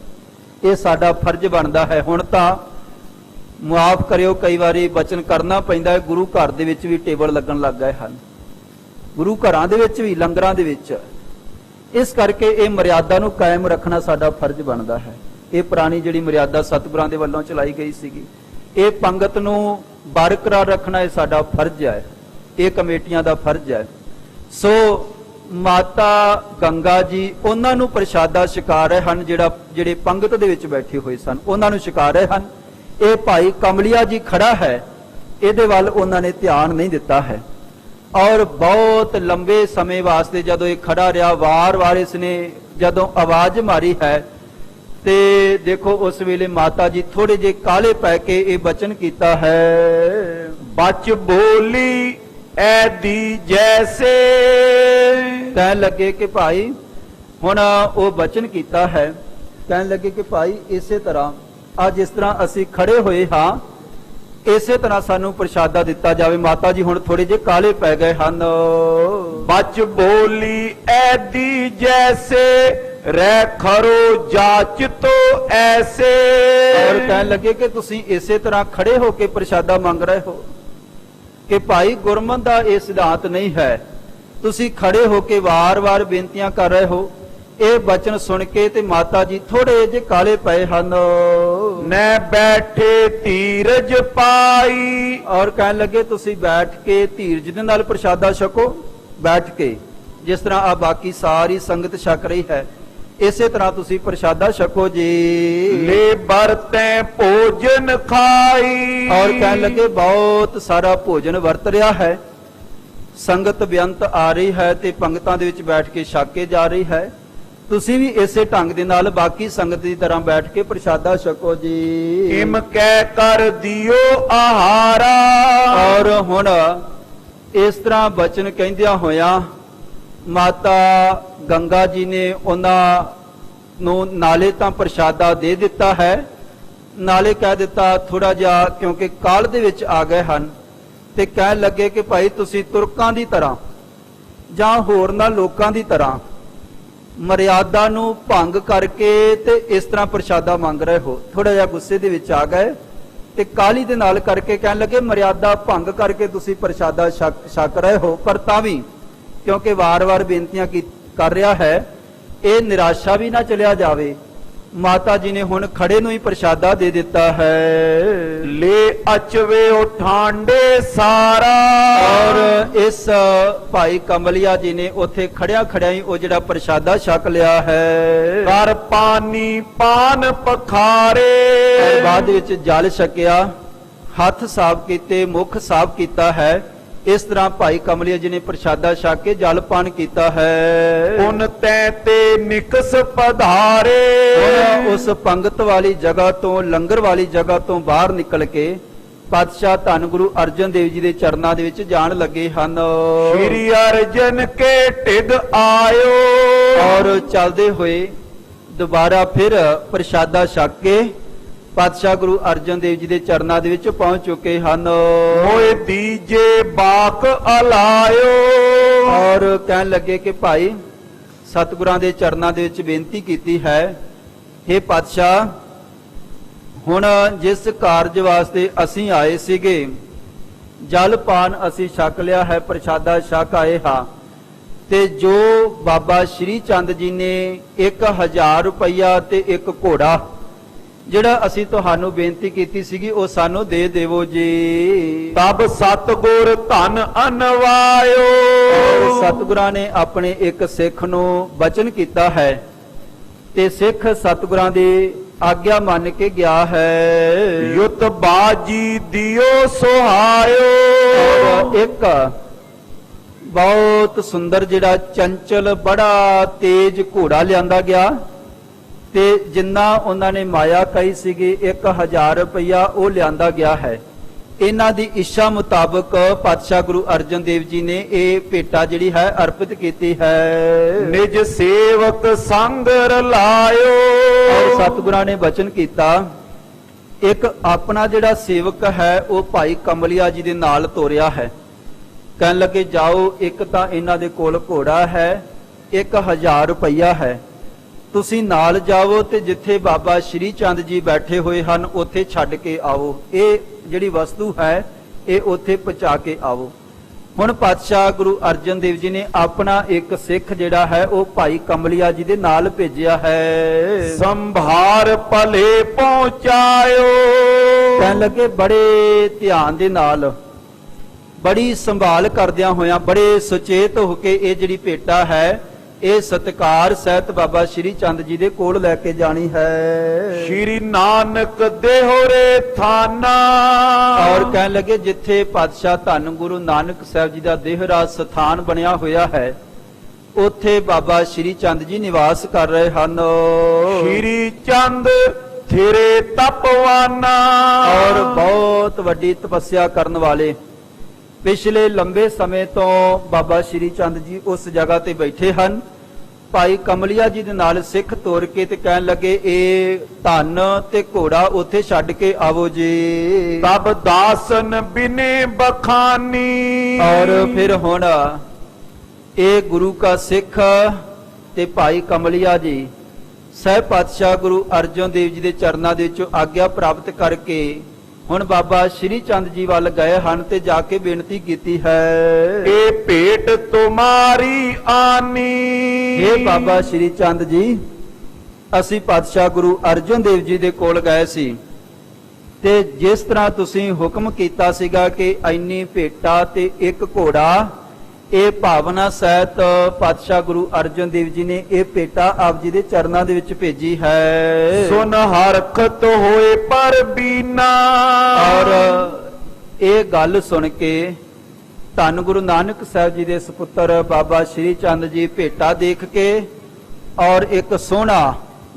ਇਹ ਸਾਡਾ ਫਰਜ਼ ਬਣਦਾ ਹੈ। ਹੁਣ ਤਾਂ ਮੁਆਫ ਕਰਿਓ, ਕਈ ਵਾਰੀ ਬਚਨ ਕਰਨਾ ਪੈਂਦਾ ਹੈ। ਗੁਰੂ ਘਰ ਦੇ ਵਿੱਚ ਵੀ ਟੇਬਲ ਲੱਗਣ ਲੱਗ ਗਏ ਹਨ, ਗੁਰੂ ਘਰਾਂ ਦੇ ਵਿੱਚ ਵੀ, ਲੰਗਰਾਂ ਦੇ ਵਿੱਚ। ਇਸ ਕਰਕੇ ਇਹ ਮਰਿਆਦਾ ਨੂੰ ਕਾਇਮ ਰੱਖਣਾ ਸਾਡਾ ਫਰਜ਼ ਬਣਦਾ ਹੈ। ਇਹ ਪੁਰਾਣੀ ਜਿਹੜੀ ਮਰਿਆਦਾ ਸਤਿਗੁਰਾਂ ਦੇ ਵੱਲੋਂ ਚਲਾਈ ਗਈ ਸੀਗੀ, ਇਹ ਪੰਗਤ ਨੂੰ ਬਰਕਰਾਰ ਰੱਖਣਾ ਇਹ ਸਾਡਾ ਫਰਜ਼ ਹੈ, ਇਹ ਕਮੇਟੀਆਂ ਦਾ ਫਰਜ਼ ਹੈ। ਸੋ ਮਾਤਾ ਗੰਗਾ ਜੀ ਉਹਨਾਂ ਨੂੰ ਪ੍ਰਸ਼ਾਦਾ ਛਕਾ ਰਹੇ ਹਨ, ਜਿਹੜੇ ਪੰਗਤ ਦੇ ਵਿੱਚ ਬੈਠੇ ਹੋਏ ਸਨ ਉਹਨਾਂ ਨੂੰ ਛਕਾ ਰਹੇ ਹਨ। ਇਹ ਭਾਈ ਕਮਲਿਆ ਜੀ ਖੜਾ ਹੈ, ਇਹਦੇ ਵੱਲ ਉਹਨਾਂ ਨੇ ਧਿਆਨ ਨਹੀਂ ਦਿੱਤਾ ਹੈ। ਔਰ ਬਹੁਤ ਲੰਬੇ ਸਮੇਂ ਵਾਸਤੇ ਜਦੋਂ ਇਹ ਖੜਾ ਰਿਹਾ, ਵਾਰ-ਵਾਰ ਇਸਨੇ ਜਦੋਂ ਆਵਾਜ਼ ਮਾਰੀ ਹੈ ਤੇ ਦੇਖੋ ਉਸ ਵੇਲੇ ਮਾਤਾ ਜੀ ਥੋੜੇ ਜਿਹੇ ਕਾਲੇ ਪੈ ਕੇ ਇਹ ਬਚਨ ਕੀਤਾ ਹੈ, ਬਚ ਬੋਲੀ ਐਦੀ ਜੈਸੇ। ਕਹਿਣ ਲੱਗੇ ਕਿ ਭਾਈ ਹੁਣ ਉਹ ਬਚਨ ਕੀਤਾ ਹੈ, ਕਹਿਣ ਲੱਗੇ ਕਿ ਭਾਈ ਇਸੇ ਤਰ੍ਹਾਂ ਅੱਜ ਇਸ ਤਰ੍ਹਾਂ ਅਸੀਂ ਖੜੇ ਹੋਏ ਹਾਂ, ਇਸੇ ਤਰ੍ਹਾਂ ਸਾਨੂੰ ਪ੍ਰਸ਼ਾਦਾ ਦਿੱਤਾ ਜਾਵੇ। ਮਾਤਾ ਜੀ ਹੁਣ ਥੋੜੇ ਜਿਹੇ ਕਾਲੇ ਪੈ ਗਏ ਹਨ। ਬਚ ਬੋਲੀ ਐਦੀ ਜੈਸੇ ਰਹਿ ਖਰੋ ਜਾਚ ਤੋ ਐਸੇ। ਔਰ ਕਹਿਣ ਲੱਗੇ ਕਿ ਤੁਸੀਂ ਇਸੇ ਤਰ੍ਹਾਂ ਖੜੇ ਹੋ ਕੇ ਪ੍ਰਸ਼ਾਦਾ ਮੰਗ ਰਹੇ ਹੋ ਕਿ ਭਾਈ ਗੁਰਮਤਿ ਦਾ ਇਹ ਸਿਧਾਂਤ ਨਹੀਂ ਹੈ। ਤੁਸੀਂ ਖੜੇ ਹੋ ਕੇ ਵਾਰ-ਵਾਰ ਬੇਨਤੀਆਂ ਕਰ ਰਹੇ ਹੋ। ਇਹ ਬਚਨ ਸੁਣ ਕੇ ਤੇ ਮਾਤਾ ਜੀ ਥੋੜੇ ਜਿਹੇ ਕਾਲੇ ਪਏ ਹਨ। ਨੈ ਬੈਠੇ ਧੀਰਜ ਪਾਈ। ਔਰ ਕਹਿਣ ਲੱਗੇ ਤੁਸੀਂ ਬੈਠ ਕੇ ਧੀਰਜ ਦੇ ਨਾਲ ਪ੍ਰਸ਼ਾਦਾ ਛਕੋ, ਬੈਠ ਕੇ ਜਿਸ ਤਰ੍ਹਾਂ ਆ ਬਾਕੀ ਸਾਰੀ ਸੰਗਤ ਛਕ ਰਹੀ ਹੈ, ਇਸੇ ਤਰ੍ਹਾਂ ਤੁਸੀਂ ਪ੍ਰਸ਼ਾਦਾ ਛਕੋ ਜੀ। ਲੈ ਵਰਤੈ ਭੋਜਨ ਖਾਈ। ਔਰ ਕਹਿਣ ਲੱਗੇ ਬਹੁਤ ਸਾਰਾ ਭੋਜਨ ਵਰਤ ਰਿਹਾ ਹੈ। ਸੰਗਤ ਬੇਅੰਤ ਆ ਰਹੀ ਹੈ ਤੇ ਪੰਗਤਾਂ ਦੇ ਵਿੱਚ ਬੈਠ ਕੇ ਛਕ ਕੇ ਜਾ ਰਹੀ ਹੈ। ਤੁਸੀਂ ਵੀ ਇਸੇ ਢੰਗ ਦੇ ਨਾਲ ਬਾਕੀ ਸੰਗਤ ਦੀ ਤਰ੍ਹਾਂ ਬੈਠ ਕੇ ਪ੍ਰਸ਼ਾਦਾ ਛਕੋ ਜੀ। ਇਮ ਕਹਿ ਕਰ ਦਿਓ ਆਹਾਰਾ। ਔਰ ਹੁਣ ਇਸ ਤਰ੍ਹਾਂ ਬਚਨ ਕਹਿੰਦਿਆਂ ਹੋਇਆਂ ਮਾਤਾ ਗੰਗਾ ਜੀ ਨੇ ਉਹਨਾਂ ਨੂੰ ਨਾਲੇ ਤਾਂ ਪ੍ਰਸ਼ਾਦਾ ਦੇ ਦਿੱਤਾ ਹੈ, ਨਾਲੇ ਕਹਿ ਦਿੱਤਾ ਥੋੜਾ ਜਿਹਾ, ਕਿਉਂਕਿ ਕਾਲ ਦੇ ਵਿੱਚ ਆ ਗਏ ਹਨ, ਤੇ ਕਹਿਣ ਲੱਗੇ ਕਿ ਭਾਈ ਤੁਸੀਂ ਤੁਰਕਾਂ ਦੀ ਤਰ੍ਹਾਂ ਜਾਂ ਹੋਰਨਾਂ ਲੋਕਾਂ ਦੀ ਤਰ੍ਹਾਂ ਮਰਿਆਦਾ ਨੂੰ ਭੰਗ ਕਰਕੇ ਤੇ ਇਸ ਤਰ੍ਹਾਂ ਪ੍ਰਸ਼ਾਦਾ ਮੰਗ ਰਹੇ ਹੋ। ਥੋੜਾ ਜਿਹਾ ਗੁੱਸੇ ਦੇ ਵਿੱਚ ਆ ਗਏ ਤੇ ਕਾਲੀ ਦੇ ਨਾਲ ਕਰਕੇ ਕਹਿਣ ਲੱਗੇ ਮਰਿਆਦਾ ਭੰਗ ਕਰਕੇ ਤੁਸੀਂ ਪ੍ਰਸ਼ਾਦਾ ਛਕ ਰਹੇ ਹੋ। ਪਰ ਤਾਂ ਵੀ ਕਿਉਂਕਿ ਵਾਰ-ਵਾਰ ਬੇਨਤੀਆਂ ਕਰ ਰਿਹਾ ਹੈ, ਇਹ ਨਿਰਾਸ਼ਾ ਵੀ ਨਾ ਚਲਿਆ ਜਾਵੇ। ਮਾਤਾ ਜੀ ਨੇ ਹੁਣ ਖੜੇ ਨੂੰ ਹੀ ਪ੍ਰਸ਼ਾਦਾ ਦੇ ਦਿੱਤਾ ਹੈ। ਲੈ ਅਚਵੇ ਉਠਾਂਡੇ ਸਾਰਾ। ਔਰ ਇਸ ਭਾਈ ਕਮਲਿਆ ਜੀ ਨੇ ਉੱਥੇ ਖੜਿਆ ਖੜਿਆ ਹੀ ਉਹ ਜਿਹੜਾ ਪ੍ਰਸ਼ਾਦਾ ਛਕ ਲਿਆ ਹੈ। ਕਰ ਪਾਣੀ ਪਾਨ ਪਖਾਰੇ। ਔਰ ਬਾਅਦ ਵਿੱਚ ਜਲ ਛਕਿਆ, ਹੱਥ ਸਾਫ਼ ਕੀਤੇ, ਮੁਖ ਸਾਫ਼ ਕੀਤਾ ਹੈ। ਇਸ ਤਰ੍ਹਾਂ ਭਾਈ ਕਮਲਿਆ ਜੀ ਨੇ ਪ੍ਰਸ਼ਾਦਾ ਛਕ ਕੇ ਜਲ ਪਾਨ ਕੀਤਾ ਹੈ। ਪੁਨ ਤੈ ਤੇ ਨਿਕਸ ਪਧਾਰੇ। ਉਸ ਪੰਗਤ ਵਾਲੀ ਜਗ੍ਹਾ ਤੋਂ, ਲੰਗਰ ਵਾਲੀ ਜਗ੍ਹਾ ਤੋਂ ਬਾਹਰ ਨਿਕਲ ਕੇ ਪਾਤਸ਼ਾਹ ਧੰਨ ਗੁਰੂ ਅਰਜਨ ਦੇਵ ਜੀ ਦੇ ਚਰਨਾਂ ਦੇ ਵਿੱਚ ਜਾਣ ਲੱਗੇ ਹਨ। ਸ੍ਰੀ ਅਰਜਨ ਕੇ ਢਿਦ ਆਇਓ। ਔਰ ਚੱਲਦੇ ਹੋਏ ਦੁਬਾਰਾ ਫਿਰ ਪ੍ਰਸ਼ਾਦਾ ਛਕ ਕੇ ਪਾਤਸ਼ਾਹ ਗੁਰੂ ਅਰਜਨ ਦੇਵ ਜੀ ਦੇ ਚਰਨਾਂ ਦੇ ਵਿੱਚ ਪਹੁੰਚ ਚੁੱਕੇ ਹਨ। ਹੋਏ ਦੀਜੇ ਬਾਕ ਅਲਾਇਓ। ਔਰ ਕਹਿਣ ਲੱਗੇ ਕਿ ਭਾਈ ਸਤਿਗੁਰਾਂ ਦੇ ਚਰਨਾਂ ਦੇ ਵਿੱਚ ਬੇਨਤੀ ਕੀਤੀ ਹੈ, हे ਪਾਤਸ਼ਾਹ ਹੁਣ ਜਿਸ ਕਾਰਜ ਵਾਸਤੇ ਅਸੀਂ ਆਏ ਸੀਗੇ, ਜਲ ਪਾਨ ਅਸੀਂ ਛਕ ਲਿਆ ਹੈ, ਪ੍ਰਸ਼ਾਦਾ ਛਕ ਆਏ ਹਾਂ, ਤੇ ਜੋ ਬਾਬਾ ਸ਼੍ਰੀ ਚੰਦ ਜੀ ਨੇ 1000 ਰੁਪਇਆ ਤੇ ਇੱਕ ਘੋੜਾ ਜਿਹੜਾ ਅਸੀਂ ਤੁਹਾਨੂੰ ਬੇਨਤੀ ਕੀਤੀ ਸੀਗੀ ਉਹ ਸਾਨੂੰ ਦੇ ਦੇਵੋ ਜੀ। ਤਬ ਸਤਿਗੁਰ ਧਨ ਅਨਵਾਇਓ। ਸਤਿਗੁਰਾਂ ਨੇ ਆਪਣੇ ਇੱਕ ਸਿੱਖ ਨੂੰ ਬਚਨ ਕੀਤਾ ਹੈ ਤੇ ਸਿੱਖ ਸਤਿਗੁਰਾਂ ਦੀ ਆਗਿਆ ਮੰਨ ਕੇ ਗਿਆ ਹੈ। ਯੁੱਤ ਬਾਜੀ ਦਿਓ ਸੁਹਾਇਓ। ਇੱਕ ਬਹੁਤ ਸੁੰਦਰ ਜਿਹੜਾ ਚੰਚਲ ਬੜਾ ਤੇਜ ਘੋੜਾ ਲਿਆਂਦਾ ਗਿਆ ਤੇ ਜਿੰਨਾ ਉਹਨਾਂ ਨੇ ਮਾਇਆ ਕਹੀ ਸੀਗੀ 1000 ਰੁਪਇਆ ਉਹ ਲਿਆਂਦਾ ਗਿਆ ਹੈ। ਇਹਨਾਂ ਦੀ ਇੱਛਾ ਮੁਤਾਬਕ ਪਾਤਸ਼ਾਹ ਗੁਰੂ ਅਰਜਨ ਦੇਵ ਜੀ ਨੇ ਇਹ ਭੇਟਾ ਜਿਹੜੀ ਹੈ ਅਰਪਿਤ ਕੀਤੀ ਹੈ। ਨਿਜ ਸੇਵਕ ਸੰਗ ਰਲਾਇਓ। ਔਰ ਸਤਿਗੁਰਾਂ ਨੇ ਬਚਨ ਕੀਤਾ, ਇੱਕ ਆਪਣਾ ਜਿਹੜਾ ਸੇਵਕ ਹੈ ਉਹ ਭਾਈ ਕਮਲਿਆ ਜੀ ਦੇ ਨਾਲ ਤੋਰਿਆ ਹੈ। ਕਹਿਣ ਲੱਗੇ ਜਾਓ, ਇੱਕ ਤਾਂ ਇਹਨਾਂ ਦੇ ਕੋਲ ਘੋੜਾ ਹੈ, 1000 ਰੁਪਇਆ ਹੈ, ਤੁਸੀਂ ਨਾਲ ਜਾਵੋ ਤੇ ਜਿੱਥੇ ਬਾਬਾ ਸ਼੍ਰੀ ਚੰਦ ਜੀ ਬੈਠੇ ਹੋਏ ਹਨ ਉੱਥੇ ਛੱਡ ਕੇ ਆਓ। ਇਹ ਜਿਹੜੀ ਵਸਤੂ ਹੈ ਇਹ ਉੱਥੇ ਪਹੁੰਚਾ ਕੇ ਆਵੋ। ਹੁਣ ਪਾਤਸ਼ਾਹ ਗੁਰੂ ਅਰਜਨ ਦੇਵ ਜੀ ਨੇ ਆਪਣਾ ਇੱਕ ਸਿੱਖ ਜਿਹੜਾ ਹੈ ਉਹ ਭਾਈ ਕਮਲਿਆ ਜੀ ਦੇ ਨਾਲ ਭੇਜਿਆ ਹੈ। ਸੰਭਾਰ ਭਲੇ ਪਹੁੰਚਾਇਓ। ਕਹਿਣ ਲੱਗੇ ਬੜੇ ਧਿਆਨ ਦੇ ਨਾਲ, ਬੜੀ ਸੰਭਾਲ ਕਰਦਿਆਂ ਹੋਇਆਂ, ਬੜੇ ਸੁਚੇਤ ਹੋ ਕੇ ਇਹ ਜਿਹੜੀ ਭੇਟਾ ਹੈ ਇਹ ਸਤਿਕਾਰ ਸਹਿਤ ਬਾਬਾ ਸ਼੍ਰੀ ਚੰਦ ਜੀ ਦੇ ਕੋਲ ਲੈ ਕੇ ਜਾਣੀ ਹੈ। ਸ਼੍ਰੀ ਨਾਨਕ ਦੇਹੋਰੇ ਥਾਨਾ। ਔਰ ਕਹਿਣ ਲੱਗੇ ਜਿੱਥੇ ਪਾਤਸ਼ਾਹ ਧੰਨ ਗੁਰੂ ਨਾਨਕ ਸਾਹਿਬ ਜੀ ਦਾ ਦੇਹਰਾ ਸਥਾਨ ਬਣਿਆ ਹੋਇਆ ਹੈ ਉੱਥੇ ਬਾਬਾ ਸ਼੍ਰੀ ਚੰਦ ਜੀ ਨਿਵਾਸ ਕਰ ਰਹੇ ਹਨ। ਸ਼੍ਰੀ ਚੰਦ ਥਿਰੇ ਤਪਵਾਨਾ। ਔਰ ਬਹੁਤ ਵੱਡੀ ਤਪੱਸਿਆ ਕਰਨ ਵਾਲੇ, ਪਿਛਲੇ ਲੰਬੇ ਸਮੇਂ ਤੋਂ ਬਾਬਾ ਸ਼੍ਰੀ ਚੰਦ ਜੀ ਉਸ ਜਗ੍ਹਾ ਤੇ ਬੈਠੇ ਹਨ। ਭਾਈ ਕਮਲਿਆ ਜੀ ਦੇ ਨਾਲ ਸਿੱਖ ਤੋਰ ਕੇ ਤੇ ਕਹਿਣ ਲੱਗੇ ਇਹ ਧਨ ਤੇ ਘੋੜਾ ਉੱਥੇ ਛੱਡ ਕੇ ਆਵੋ ਜੀ। ਤਬ ਦਾਸਨ ਬਿਨੇ ਬਖਾਨੀ। ਔਰ ਫਿਰ ਹੁਣ ਇਹ ਗੁਰੂ ਕਾ ਸਿੱਖ ਤੇ ਭਾਈ ਕਮਲਿਆ ਜੀ ਸਹਿਬ ਪਾਤਸ਼ਾਹ ਗੁਰੂ ਅਰਜਨ ਦੇਵ ਜੀ ਦੇ ਚਰਨਾਂ ਦੇ ਵਿੱਚੋਂ ਆਗਿਆ ਪ੍ਰਾਪਤ ਕਰਕੇ ਹੁਣ ਬਾਬਾ ਸ਼੍ਰੀ ਚੰਦ ਜੀ ਵੱਲ ਗਏ ਹਨ ਤੇ ਜਾ ਕੇ ਬੇਨਤੀ ਕੀਤੀ ਹੈ, ਇਹ ਭੇਟ ਤੁਮਾਰੀ ਆਨੀ। ਇਹ ਬਾਬਾ ਸ਼੍ਰੀ ਚੰਦ ਜੀ ਅਸੀਂ ਪਾਤਸ਼ਾਹ ਗੁਰੂ ਅਰਜਨ ਦੇਵ ਜੀ ਦੇ ਕੋਲ ਗਏ ਸੀ ਤੇ ਜਿਸ ਤਰ੍ਹਾਂ ਤੁਸੀਂ ਹੁਕਮ ਕੀਤਾ ਸੀਗਾ ਕਿ ਇੰਨੀ ਭੇਟਾ ਤੇ ਇੱਕ ਘੋੜਾ, ਇਹ ਭਾਵਨਾ ਸਹਿਤ ਪਾਤਸ਼ਾਹ ਗੁਰੂ ਅਰਜਨ ਦੇਵ ਜੀ ਨੇ ਇਹ ਭੇਟਾ ਆਪ ਜੀ ਦੇ ਚਰਨਾਂ ਦੇ ਵਿੱਚ ਭੇਜੀ ਹੈ। ਸੁਨ ਹਰਖਤ ਹੋਏ ਪਰ ਬੀਨਾ। ਔਰ ਇਹ ਗੱਲ ਸੁਣ ਕੇ ਧੰਨ ਗੁਰੂ ਨਾਨਕ ਸਾਹਿਬ ਜੀ ਦੇ ਸੁਪੁੱਤਰ ਬਾਬਾ ਸ਼੍ਰੀ ਚੰਦ ਜੀ ਭੇਟਾ ਦੇਖ ਕੇ ਔਰ ਇੱਕ ਸੋਹਣਾ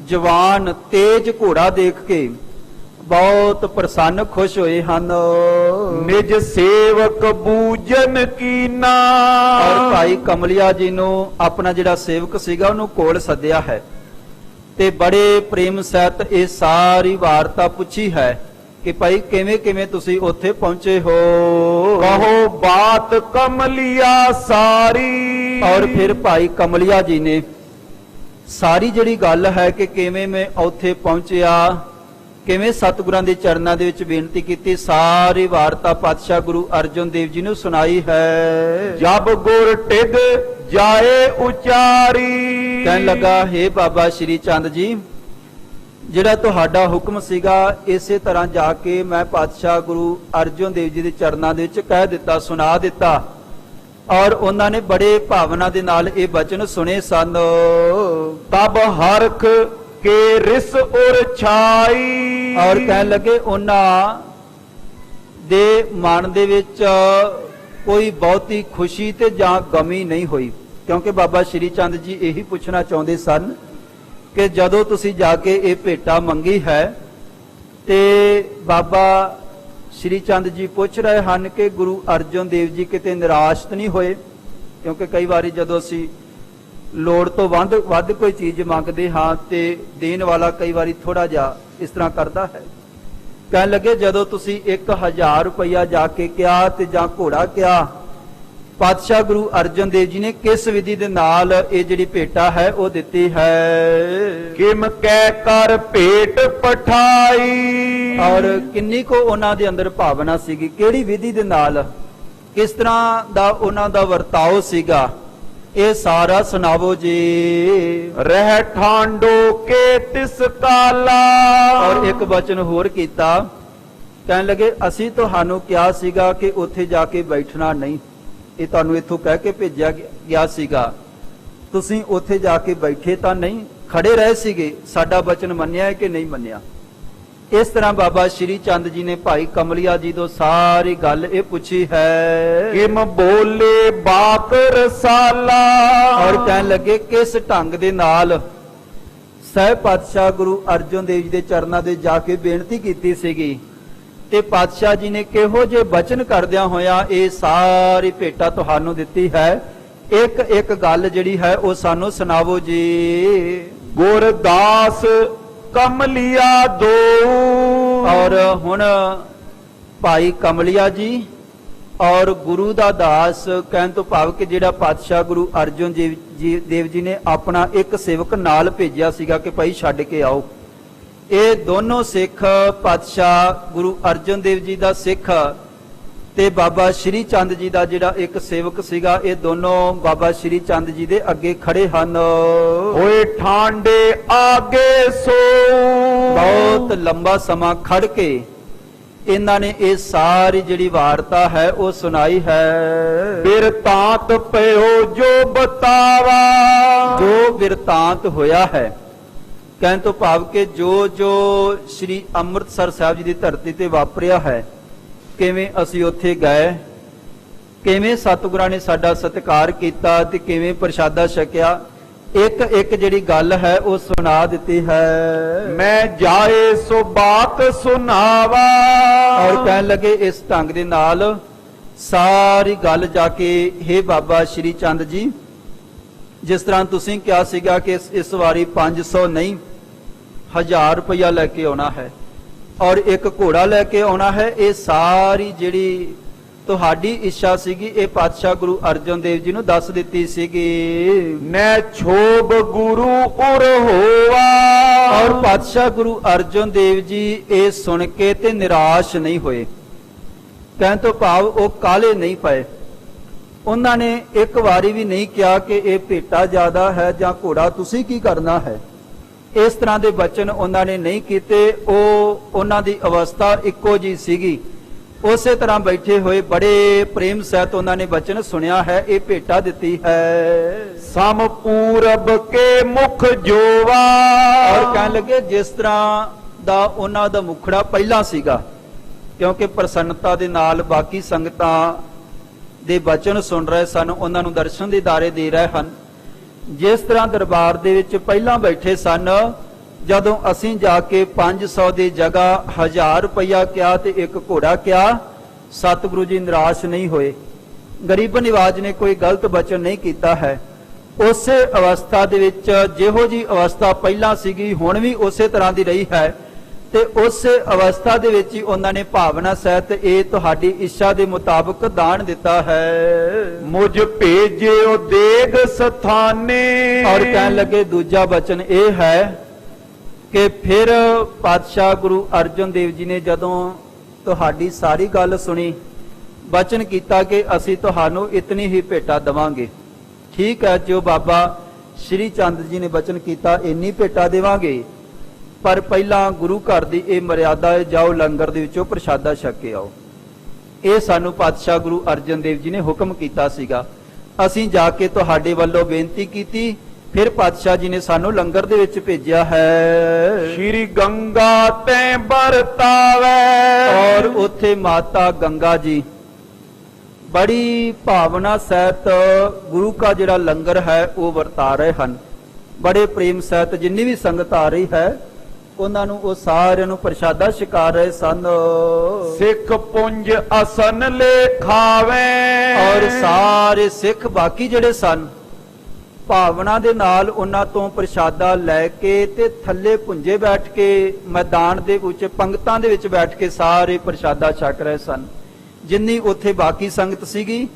ਜਵਾਨ ਤੇਜ ਘੋੜਾ ਦੇਖ ਕੇ ਬਹੁਤ ਪ੍ਰਸੰਨ ਖੁਸ਼ ਹੋਏ ਹਨ। ਨਿਜ ਸੇਵਕ ਬੂਜਨ ਕੀਨਾ। ਔਰ ਭਾਈ ਕਮਲਿਆ ਜੀ ਨੂੰ ਆਪਣਾ ਜਿਹੜਾ ਸੇਵਕ ਸੀਗਾ ਉਹਨੂੰ ਕੋਲ ਸੱਦਿਆ ਹੈ ਤੇ ਬੜੇ ਪ੍ਰੇਮ ਸਹਿਤ ਇਹ ਸਾਰੀ ਵਾਰਤਾ ਪੁੱਛੀ ਹੈ ਕਿ ਭਾਈ ਕਿਵੇਂ ਕਿਵੇਂ ਤੁਸੀਂ ਉੱਥੇ ਪਹੁੰਚੇ ਹੋ। ਕਹੋ ਬਾਤ ਕਮਲਿਆ ਸਾਰੀ। ਔਰ ਫਿਰ ਭਾਈ ਕਮਲਿਆ ਜੀ ਨੇ ਸਾਰੀ ਜਿਹੜੀ ਗੱਲ ਹੈ ਕਿ ਕਿਵੇਂ ਮੈਂ ਉੱਥੇ ਪਹੁੰਚਿਆ, ਕਿਵੇਂ ਸਤਿਗੁਰਾਂ ਦੇ ਚਰਨਾਂ ਦੇ ਵਿੱਚ ਬੇਨਤੀ ਕੀਤੀ, ਸਾਰੀ ਵਾਰਤਾ ਪਾਤਸ਼ਾਹ ਗੁਰੂ ਅਰਜਨ ਦੇਵ ਜੀ ਨੂੰ ਸੁਣਾਈ ਹੈ। ਜਬ ਗੁਰ ਟਿਗ ਜਾਏ ਉਚਾਰੀ। ਕਹਿਣ ਲੱਗਾ, ਹੇ ਬਾਬਾ ਸ਼੍ਰੀ ਚੰਦ ਜੀ, ਜਿਹੜਾ ਤੁਹਾਡਾ ਹੁਕਮ ਸੀਗਾ ਇਸੇ ਤਰ੍ਹਾਂ ਜਾ ਕੇ ਮੈਂ ਪਾਤਸ਼ਾਹ ਗੁਰੂ ਅਰਜਨ ਦੇਵ ਜੀ ਦੇ ਚਰਨਾਂ ਦੇ ਵਿੱਚ ਕਹਿ ਦਿੱਤਾ, ਸੁਣਾ ਦਿੱਤਾ। ਔਰ ਉਹਨਾਂ ਨੇ ਬੜੇ ਭਾਵਨਾ ਦੇ ਨਾਲ ਇਹ ਬਚਨ ਸੁਣੇ ਸਨ। ਤਬ ਹਰਖ ਕੇ ਰਿਸ ਉਰ ਛਾਈ। ਔਰ ਕਹਿਣ ਲੱਗੇ ਉਹਨਾਂ ਦੇ ਮਨ ਦੇ ਵਿੱਚ ਕੋਈ ਬਹੁਤੀ ਖੁਸ਼ੀ ਤੇ ਜਾਂ ਗਮੀ ਨਹੀਂ ਹੋਈ, ਕਿਉਂਕਿ ਬਾਬਾ ਸ਼੍ਰੀ ਚੰਦ ਜੀ ਇਹੀ ਪੁੱਛਣਾ ਚਾਹੁੰਦੇ ਸਨ ਕਿ ਜਦੋਂ ਤੁਸੀਂ ਜਾ ਕੇ ਇਹ ਭੇਟਾ ਮੰਗੀ ਹੈ ਤੇ ਬਾਬਾ ਸ਼੍ਰੀ ਚੰਦ ਜੀ ਪੁੱਛ ਰਹੇ ਹਨ ਕਿ ਗੁਰੂ ਅਰਜਨ ਦੇਵ ਜੀ ਕਿਤੇ ਨਿਰਾਸ਼ ਨਹੀਂ ਹੋਏ, ਕਿਉਂਕਿ ਕਈ ਵਾਰੀ ਜਦੋਂ ਅਸੀਂ ਲੋੜ ਤੋਂ ਵੱਧ ਕੋਈ ਚੀਜ਼ ਮੰਗਦੇ ਹਾਂ ਤੇ ਦੇਣ ਵਾਲਾ ਕਈ ਵਾਰੀ ਥੋੜਾ ਜਿਹਾ ਇਸ ਤਰ੍ਹਾਂ ਕਰਦਾ ਹੈ। ਕਹਿਣ ਲੱਗੇ, ਜਦੋਂ ਤੁਸੀਂ 1000 ਰੁਪਇਆ ਜਾ ਕੇ ਕਿਹਾ ਤੇ ਜਾਂ ਘੋੜਾ ਕਿਹਾ, ਪਾਤਸ਼ਾਹ ਗੁਰੂ ਅਰਜਨ ਦੇਵ ਜੀ ਨੇ ਕਿਸ ਵਿਧੀ ਦੇ ਨਾਲ ਇਹ ਜਿਹੜੀ ਭੇਟਾ ਹੈ ਉਹ ਦਿੱਤੀ ਹੈ। ਕਿਮ ਕਹਿ ਕਰ ਭੇਟ ਪਠਾਈ। ਔਰ ਕਿੰਨੀ ਕੋ ਉਹਨਾਂ ਦੇ ਅੰਦਰ ਭਾਵਨਾ ਸੀਗੀ, ਕਿਹੜੀ ਵਿਧੀ ਦੇ ਨਾਲ, ਕਿਸ ਤਰ੍ਹਾਂ ਦਾ ਉਹਨਾਂ ਦਾ ਵਰਤਾਓ ਸੀਗਾ, ਇਹ ਸਾਰਾ ਸੁਣਾਵੋ ਜੀ। ਰਹਿ ਠਾਂਡੋ ਕੇ ਤਿਸ ਕਾਲਾ। ਔਰ ਇੱਕ ਵਚਨ ਹੋਰ ਕੀਤਾ, ਕਹਿਣ ਲੱਗੇ ਅਸੀਂ ਤੁਹਾਨੂੰ ਕਿਹਾ ਸੀਗਾ ਕਿ ਉੱਥੇ ਜਾ ਕੇ ਬੈਠਣਾ ਨਹੀਂ, ਇਹ ਤੁਹਾਨੂੰ ਇੱਥੋਂ ਕਹਿ ਕੇ ਭੇਜਿਆ ਗਿਆ ਸੀਗਾ, ਤੁਸੀਂ ਉੱਥੇ ਜਾ ਕੇ ਬੈਠੇ ਤਾਂ ਨਹੀਂ, ਖੜੇ ਰਹੇ ਸੀਗੇ, ਸਾਡਾ ਵਚਨ ਮੰਨਿਆ ਹੈ ਕਿ ਨਹੀਂ ਮੰਨਿਆ। ਇਸ ਤਰ੍ਹਾਂ ਬਾਬਾ ਸ਼੍ਰੀ ਚੰਦ ਜੀ ਨੇ ਭਾਈ ਕਮਲਿਆ ਜੀ ਤੋਂ ਸਾਰੀ ਗੱਲ ਇਹ ਪੁੱਛੀ ਹੈ। ਕਿਮ ਬੋਲੇ ਬਾਕ ਰਸਾਲਾ। ਔਰ ਕਹਿਣ ਲੱਗੇ ਕਿਸ ਢੰਗ ਦੇ ਨਾਲ ਸਹਿਬ ਪਾਤਸ਼ਾਹ ਗੁਰੂ ਅਰਜਨ ਦੇਵ ਜੀ ਦੇ ਚਰਨਾਂ ਦੇ ਜਾ ਕੇ ਬੇਨਤੀ ਕੀਤੀ ਸੀਗੀ ਤੇ ਪਾਤਸ਼ਾਹ ਜੀ ਨੇ ਕਿਹੋ ਜਿਹੇ ਬਚਨ ਕਰਦਿਆਂ ਹੋਇਆ ਇਹ ਸਾਰੀ ਭੇਟਾ ਤੁਹਾਨੂੰ ਦਿੱਤੀ ਹੈ। ਇੱਕ ਇੱਕ ਗੱਲ ਜਿਹੜੀ ਹੈ ਉਹ ਸਾਨੂੰ ਸੁਣਾਵੋ ਜੀ। ਗੁਰਦਾਸ ਕਮਲਿਆ ਦੋ। ਔਰ ਹੁਣ ਭਾਈ ਕਮਲਿਆ ਜੀ ਔਰ ਗੁਰੂ ਦਾ ਦਾਸ, ਕਹਿਣ ਤੋਂ ਭਾਵ ਕਿ ਜਿਹੜਾ ਪਾਤਸ਼ਾਹ ਗੁਰੂ ਅਰਜਨ ਦੇਵ ਜੀ ਨੇ ਆਪਣਾ ਇੱਕ ਸੇਵਕ ਨਾਲ ਭੇਜਿਆ ਸੀਗਾ ਕਿ ਭਾਈ ਛੱਡ ਕੇ ਆਓ, ਇਹ ਦੋਨੋਂ ਸਿੱਖ ਪਾਤਸ਼ਾਹ ਗੁਰੂ ਅਰਜਨ ਦੇਵ ਜੀ ਦਾ ਸਿੱਖ ਤੇ ਬਾਬਾ ਸ਼੍ਰੀ ਚੰਦ ਜੀ ਦਾ ਜਿਹੜਾ ਇੱਕ ਸੇਵਕ ਸੀਗਾ, ਇਹ ਦੋਨੋਂ ਬਾਬਾ ਸ਼੍ਰੀ ਚੰਦ ਜੀ ਦੇ ਅੱਗੇ ਖੜੇ ਹਨ। ਹੋਏ ਠਾਂਡੇ ਆਗੇ ਸੋ। ਬਹੁਤ ਲੰਬਾ ਸਮਾਂ ਖੜ ਕੇ ਇਹਨਾਂ ਨੇ ਇਹ ਸਾਰੀ ਜਿਹੜੀ ਵਾਰਤਾ ਹੈ ਉਹ ਸੁਣਾਈ ਹੈ। ਬਿਰਤਾਂਤ ਪਇਓ ਜੋ ਬਤਾਵਾ। ਜੋ ਬਿਰਤਾਂਤ ਹੋਇਆ ਹੈ, ਕਹਿਣ ਤੋਂ ਭਾਵ ਕਿ ਜੋ ਜੋ ਸ੍ਰੀ ਅੰਮ੍ਰਿਤਸਰ ਸਾਹਿਬ ਜੀ ਦੀ ਧਰਤੀ ਤੇ ਵਾਪਰਿਆ ਹੈ, ਕਿਵੇਂ ਅਸੀਂ ਉੱਥੇ ਗਏ, ਕਿਵੇਂ ਸਤਿਗੁਰਾਂ ਨੇ ਸਾਡਾ ਸਤਿਕਾਰ ਕੀਤਾ ਤੇ ਕਿਵੇਂ ਪ੍ਰਸ਼ਾਦਾ ਛਕਿਆ, ਇੱਕ ਇੱਕ ਜਿਹੜੀ ਗੱਲ ਹੈ ਉਹ ਸੁਣਾ ਦਿੱਤੀ ਹੈ। ਮੈਂ ਜਾਏ ਸੋ ਬਾਤ ਸੁਨਾਵਾ। ਔਰ ਕਹਿਣ ਲੱਗੇ ਇਸ ਢੰਗ ਦੇ ਨਾਲ ਸਾਰੀ ਗੱਲ ਜਾ ਕੇ, ਹੇ ਬਾਬਾ ਸ਼੍ਰੀ ਚੰਦ ਜੀ, ਜਿਸ ਤਰ੍ਹਾਂ ਤੁਸੀਂ ਕਿਹਾ ਸੀਗਾ ਕਿ ਇਸ ਵਾਰੀ 500 ਨਹੀਂ 1000 ਰੁਪਇਆ ਲੈ ਕੇ ਆਉਣਾ ਹੈ ਔਰ ਇੱਕ ਘੋੜਾ ਲੈ ਕੇ ਆਉਣਾ ਹੈ, ਇਹ ਸਾਰੀ ਜਿਹੜੀ ਤੁਹਾਡੀ ਇੱਛਾ ਸੀਗੀ ਇਹ ਪਾਤਸ਼ਾਹ ਗੁਰੂ ਅਰਜਨ ਦੇਵ ਜੀ ਨੂੰ ਦੱਸ ਦਿੱਤੀ ਸੀਗੀ। ਨੈ ਛੋਬ ਗੁਰੂ ਉਰ ਹੋਵਾ। ਔਰ ਪਾਤਸ਼ਾਹ ਗੁਰੂ ਅਰਜਨ ਦੇਵ ਜੀ ਇਹ ਸੁਣ ਕੇ ਤੇ ਨਿਰਾਸ਼ ਨਹੀਂ ਹੋਏ, ਕਹਿਣ ਤੋਂ ਭਾਵ ਉਹ ਕਾਲੇ ਨਹੀਂ ਪਏ। ਉਹਨਾਂ ਨੇ ਇੱਕ ਵਾਰੀ ਵੀ ਨਹੀਂ ਕਿਹਾ ਕਿ ਇਹ ਭੇਟਾ ਜ਼ਿਆਦਾ ਹੈ ਜਾਂ ਘੋੜਾ ਤੁਸੀਂ ਕੀ ਕਰਨਾ ਹੈ, ਇਸ ਤਰ੍ਹਾਂ ਦੇ ਬਚਨ ਉਹਨਾਂ ਨੇ ਨਹੀਂ ਕੀਤੇ। ਉਹਨਾਂ ਦੀ ਅਵਸਥਾ ਇੱਕੋ ਜੀ ਸੀਗੀ, ਉਸੇ ਤਰ੍ਹਾਂ ਬੈਠੇ ਹੋਏ ਬੜੇ ਪ੍ਰੇਮ ਸਹਿਤ ਉਹਨਾਂ ਨੇ ਬਚਨ ਸੁਣਿਆ ਹੈ, ਇਹ ਭੇਟਾ ਦਿੱਤੀ ਹੈ। ਸਮ ਪੂਰਬ ਕੇ ਮੁਖ ਜੋਵਾ। ਔਰ ਕਹਿਣ ਲੱਗੇ ਜਿਸ ਤਰ੍ਹਾਂ ਦਾ ਉਹਨਾਂ ਦਾ ਮੁਖੜਾ ਪਹਿਲਾਂ ਸੀਗਾ, ਕਿਉਂਕਿ ਪ੍ਰਸੰਨਤਾ ਦੇ ਨਾਲ ਬਾਕੀ ਸੰਗਤਾਂ ਦੇ ਬਚਨ ਸੁਣ ਰਹੇ ਸਨ, ਉਹਨਾਂ ਨੂੰ ਦਰਸ਼ਨ ਦੀਦਾਰੇ ਦੇ ਰਹੇ ਹਨ। ਜਿਸ ਤਰ੍ਹਾਂ ਦਰਬਾਰ ਦੇ ਵਿੱਚ ਪਹਿਲਾਂ ਬੈਠੇ ਸਨ, ਜਦੋਂ ਅਸੀਂ ਜਾ ਕੇ 500 ਦੀ ਜਗ੍ਹਾ 1000 ਰੁਪਇਆ ਕਿਹਾ ਤੇ ਇੱਕ ਘੋੜਾ ਕਿਹਾ, ਸਤਿਗੁਰੂ ਜੀ ਨਿਰਾਸ਼ ਨਹੀਂ ਹੋਏ। ਗਰੀਬ ਨਿਵਾਜ ਨੇ ਕੋਈ ਗਲਤ ਬਚਨ ਨਹੀਂ ਕੀਤਾ ਹੈ। ਉਸੇ ਅਵਸਥਾ ਦੇ ਵਿੱਚ ਜਿਹੋ ਜੀ ਅਵਸਥਾ ਪਹਿਲਾਂ ਸੀਗੀ ਹੁਣ ਵੀ ਉਸੇ ਤਰ੍ਹਾਂ ਦੀ ਰਹੀ ਹੈ, ਤੇ ਉਸੇ ਅਵਸਥਾ ਦੇ ਵਿੱਚ ਹੀ ਉਹਨਾਂ ਨੇ ਭਾਵਨਾ ਸਹਿਤ ਇਹ ਤੁਹਾਡੀ ਇੱਛਾ ਦੇ ਮੁਤਾਬਕ ਦਾਨ ਦਿੱਤਾ ਹੈ। ਮੁਝ ਭੇਜਿਓ ਦੇਗ ਸਥਾਨੇ। ਔਰ ਕਹਿਣ ਲੱਗੇ ਦੂਜਾ ਬਚਨ ਇਹ ਹੈ ਕਿ ਫਿਰ ਪਾਤਸ਼ਾਹ ਗੁਰੂ ਅਰਜਨ ਦੇਵ ਜੀ ਨੇ ਜਦੋਂ ਤੁਹਾਡੀ ਸਾਰੀ ਗੱਲ ਸੁਣੀ, ਬਚਨ ਕੀਤਾ ਕਿ ਅਸੀਂ ਤੁਹਾਨੂੰ ਇਤਨੀ ਹੀ ਭੇਟਾ ਦੇਵਾਂਗੇ। ਠੀਕ ਹੈ, ਜੋ ਬਾਬਾ ਸ਼੍ਰੀ ਚੰਦ ਜੀ ਨੇ ਬਚਨ ਕੀਤਾ ਇੰਨੀ ਭੇਟਾ ਦੇਵਾਂਗੇ, ਪਰ ਪਹਿਲਾਂ ਗੁਰੂ ਘਰ ਦੀ ਇਹ ਮਰਿਆਦਾ ਹੈ, ਜਾਓ ਲੰਗਰ ਦੇ ਵਿੱਚੋਂ ਪ੍ਰਸ਼ਾਦਾ ਛਕ ਕੇ ਆਓ। ਇਹ ਸਾਨੂੰ ਪਾਤਸ਼ਾਹ ਗੁਰੂ ਅਰਜਨ ਦੇਵ ਜੀ ਨੇ ਹੁਕਮ ਕੀਤਾ ਸੀਗਾ। ਅਸੀਂ ਜਾ ਕੇ ਤੁਹਾਡੇ ਵੱਲੋਂ ਬੇਨਤੀ ਕੀਤੀ, ਫਿਰ ਪਾਤਸ਼ਾਹ ਜੀ ਨੇ ਸਾਨੂੰ ਲੰਗਰ ਦੇ ਵਿੱਚ ਭੇਜਿਆ ਹੈ। ਸ਼੍ਰੀ ਗੰਗਾ ਤੈ ਵਰਤਾਵੇ। ਔਰ ਉੱਥੇ ਮਾਤਾ ਗੰਗਾ ਜੀ ਬੜੀ ਭਾਵਨਾ ਸਹਿਤ ਗੁਰੂ ਕਾ ਜਿਹੜਾ ਲੰਗਰ ਹੈ ਉਹ ਵਰਤਾ ਰਹੇ ਹਨ। ਬੜੇ ਪ੍ਰੇਮ ਸਹਿਤ ਜਿੰਨੀ ਵੀ ਸੰਗਤ ਆ ਰਹੀ ਹੈ ਉਹਨਾਂ ਨੂੰ ਉਹ ਸਾਰਿਆਂ ਨੂੰ ਪ੍ਰਸ਼ਾਦਾ ਛਕਾ ਰਹੇ ਸਨ। ਸਿੱਖ ਪੁੰਜ ਅਸਨ ਲੇਖਾਵੇ। ਔਰ ਸਾਰੇ ਸਿੱਖ ਬਾਕੀ ਜਿਹੜੇ ਸਨ ਭਾਵਨਾ ਦੇ ਨਾਲ ਉਹਨਾਂ ਤੋਂ ਪ੍ਰਸ਼ਾਦਾ ਲੈ ਕੇ ਤੇ ਥੱਲੇ ਪੁੰਜੇ ਬੈਠ ਕੇ ਮੈਦਾਨ ਦੇ ਵਿੱਚ ਪੰਗਤਾਂ ਦੇ ਵਿੱਚ ਬੈਠ ਕੇ ਸਾਰੇ ਪ੍ਰਸ਼ਾਦਾ ਛਕ ਰਹੇ ਸਨ। ਜਿੰਨੀ ਉੱਥੇ ਬਾਕੀ ਸੰਗਤ ਸੀਗੀ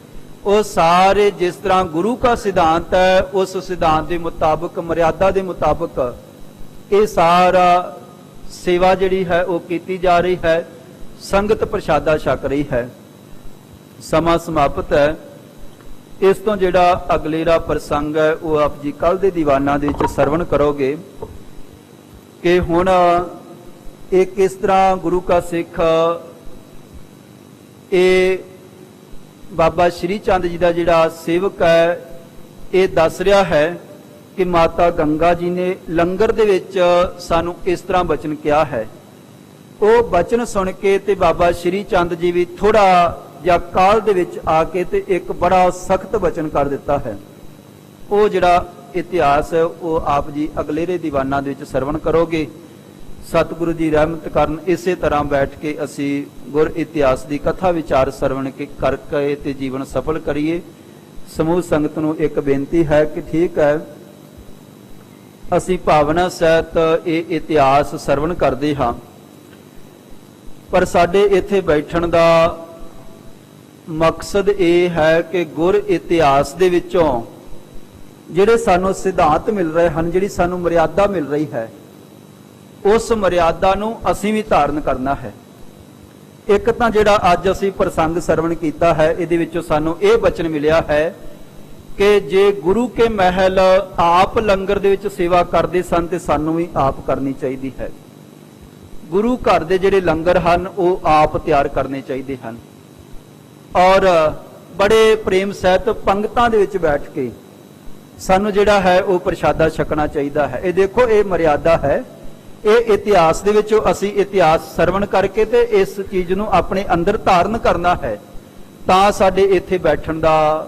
ਉਹ ਸਾਰੇ ਜਿਸ ਤਰ੍ਹਾਂ ਗੁਰੂ ਦਾ ਸਿਧਾਂਤ ਹੈ ਉਸ ਸਿਧਾਂਤ ਦੇ ਮੁਤਾਬਕ ਮਰਿਆਦਾ ਦੇ ਮੁਤਾਬਕ ਇਹ ਸਾਰਾ ਸੇਵਾ ਜਿਹੜੀ ਹੈ ਉਹ ਕੀਤੀ ਜਾ ਰਹੀ ਹੈ। ਸੰਗਤ ਪ੍ਰਸ਼ਾਦਾ ਛਕ ਰਹੀ ਹੈ। ਸਮਾਂ ਸਮਾਪਤ ਹੈ। ਇਸ ਤੋਂ ਜਿਹੜਾ ਅਗਲੇਰਾ ਪ੍ਰਸੰਗ ਹੈ ਉਹ ਆਪ ਜੀ ਕੱਲ ਦੇ ਦੀਵਾਨਾਂ ਦੇ ਵਿੱਚ ਸਰਵਣ ਕਰੋਗੇ ਕਿ ਹੁਣ ਇਹ ਕਿਸ ਤਰ੍ਹਾਂ ਗੁਰੂ ਕਾ ਸਿੱਖ ਇਹ ਬਾਬਾ ਸ਼੍ਰੀ ਚੰਦ ਜੀ ਦਾ ਜਿਹੜਾ ਸੇਵਕ ਹੈ ਇਹ ਦੱਸ ਰਿਹਾ ਹੈ ਕਿ ਮਾਤਾ ਗੰਗਾ ਜੀ ਨੇ ਲੰਗਰ ਦੇ ਵਿੱਚ ਸਾਨੂੰ ਇਸ ਤਰ੍ਹਾਂ ਬਚਨ ਕਿਹਾ ਹੈ। ਉਹ ਬਚਨ ਸੁਣ ਕੇ ਤੇ ਬਾਬਾ ਸ਼੍ਰੀ ਚੰਦ ਜੀ ਵੀ ਥੋੜਾ ਜਾਂ ਕਾਲ ਦੇ ਵਿੱਚ ਆ ਕੇ ਤੇ ਇੱਕ ਬੜਾ ਸਖਤ ਬਚਨ ਕਰ ਦਿੱਤਾ ਹੈ। ਉਹ ਜਿਹੜਾ ਇਤਿਹਾਸ ਹੈ ਉਹ ਆਪ ਜੀ ਅਗਲੇਰੇ ਦੀਵਾਨਾਂ ਦੇ ਵਿੱਚ ਸਰਵਣ ਕਰੋਗੇ। ਸਤਿਗੁਰੂ ਜੀ ਰਹਿਮਤ ਕਰਨ ਇਸੇ ਤਰ੍ਹਾਂ ਬੈਠ ਕੇ ਅਸੀਂ ਗੁਰ ਇਤਿਹਾਸ ਦੀ ਕਥਾ ਵਿਚਾਰ ਸਰਵਣ ਕਰਕੇ ਤੇ ਜੀਵਨ ਸਫਲ ਕਰੀਏ। ਸਮੂਹ ਸੰਗਤ ਨੂੰ ਇੱਕ ਬੇਨਤੀ ਹੈ ਕਿ ਠੀਕ ਹੈ ਅਸੀਂ ਭਾਵਨਾ ਸਹਿਤ ਇਹ ਇਤਿਹਾਸ ਸਰਵਣ ਕਰਦੇ ਹਾਂ, ਪਰ ਸਾਡੇ ਇੱਥੇ ਬੈਠਣ ਦਾ ਮਕਸਦ ਇਹ ਹੈ ਕਿ ਗੁਰ ਇਤਿਹਾਸ ਦੇ ਵਿੱਚੋਂ ਜਿਹੜੇ ਸਾਨੂੰ ਸਿਧਾਂਤ ਮਿਲ ਰਹੇ ਹਨ, ਜਿਹੜੀ ਸਾਨੂੰ ਮਰਿਆਦਾ ਮਿਲ ਰਹੀ ਹੈ, ਉਸ ਮਰਿਆਦਾ ਨੂੰ ਅਸੀਂ ਵੀ ਧਾਰਨ ਕਰਨਾ ਹੈ। ਇੱਕ ਤਾਂ ਜਿਹੜਾ ਅੱਜ ਅਸੀਂ ਪ੍ਰਸੰਗ ਸਰਵਣ ਕੀਤਾ ਹੈ ਇਹਦੇ ਵਿੱਚੋਂ ਸਾਨੂੰ ਇਹ ਬਚਨ ਮਿਲਿਆ ਹੈ ਕਿ ਜੇ ਗੁਰੂ ਕੇ ਮਹਿਲ ਆਪ ਲੰਗਰ ਦੇ ਵਿੱਚ ਸੇਵਾ ਕਰਦੇ ਸਨ ਤੇ ਸਾਨੂੰ ਵੀ ਆਪ ਕਰਨੀ ਚਾਹੀਦੀ ਹੈ। ਗੁਰੂ ਘਰ ਦੇ ਜਿਹੜੇ ਲੰਗਰ ਹਨ ਉਹ ਆਪ ਤਿਆਰ ਕਰਨੇ ਚਾਹੀਦੇ ਹਨ ਔਰ ਬੜੇ ਪ੍ਰੇਮ ਸਹਿਤ ਪੰਗਤਾਂ ਦੇ ਵਿੱਚ ਬੈਠ ਕੇ ਸਾਨੂੰ ਜਿਹੜਾ ਹੈ ਉਹ ਪ੍ਰਸ਼ਾਦਾ ਛਕਣਾ ਚਾਹੀਦਾ ਹੈ। ਇਹ ਦੇਖੋ ਇਹ ਮਰਿਆਦਾ ਹੈ। ਇਹ ਇਤਿਹਾਸ ਦੇ ਵਿੱਚੋਂ ਅਸੀਂ ਇਤਿਹਾਸ ਸਰਵਣ ਕਰਕੇ ਤੇ ਇਸ ਚੀਜ਼ ਨੂੰ ਆਪਣੇ ਅੰਦਰ ਧਾਰਨ ਕਰਨਾ ਹੈ ਤਾਂ ਸਾਡੇ ਇੱਥੇ ਬੈਠਣ ਦਾ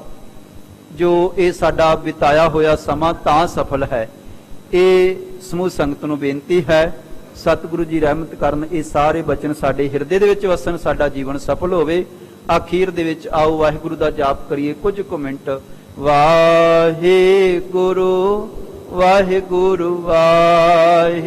ਜੋ ਇਹ ਸਾਡਾ ਬਿਤਾਇਆ ਹੋਇਆ ਸਮਾਂ ਤਾਂ ਸਫਲ ਹੈ। ਇਹ ਸਮੂਹ ਸੰਗਤ ਨੂੰ ਬੇਨਤੀ ਹੈ ਸਤਿਗੁਰੂ ਜੀ ਰਹਿਮਤ ਕਰਨ ਇਹ ਸਾਰੇ ਬਚਨ ਸਾਡੇ ਹਿਰਦੇ ਦੇ ਵਿੱਚ ਵਸਣ, ਸਾਡਾ ਜੀਵਨ ਸਫਲ ਹੋਵੇ। ਆਖੀਰ ਦੇ ਵਿੱਚ ਆਓ ਵਾਹਿਗੁਰੂ ਦਾ ਜਾਪ ਕਰੀਏ ਕੁਝ ਕੁ ਮਿੰਟ। ਵਾਹਿਗੁਰੂ ਵਾਹਿਗੁਰੂ ਵਾਹਿਗੁਰੂ।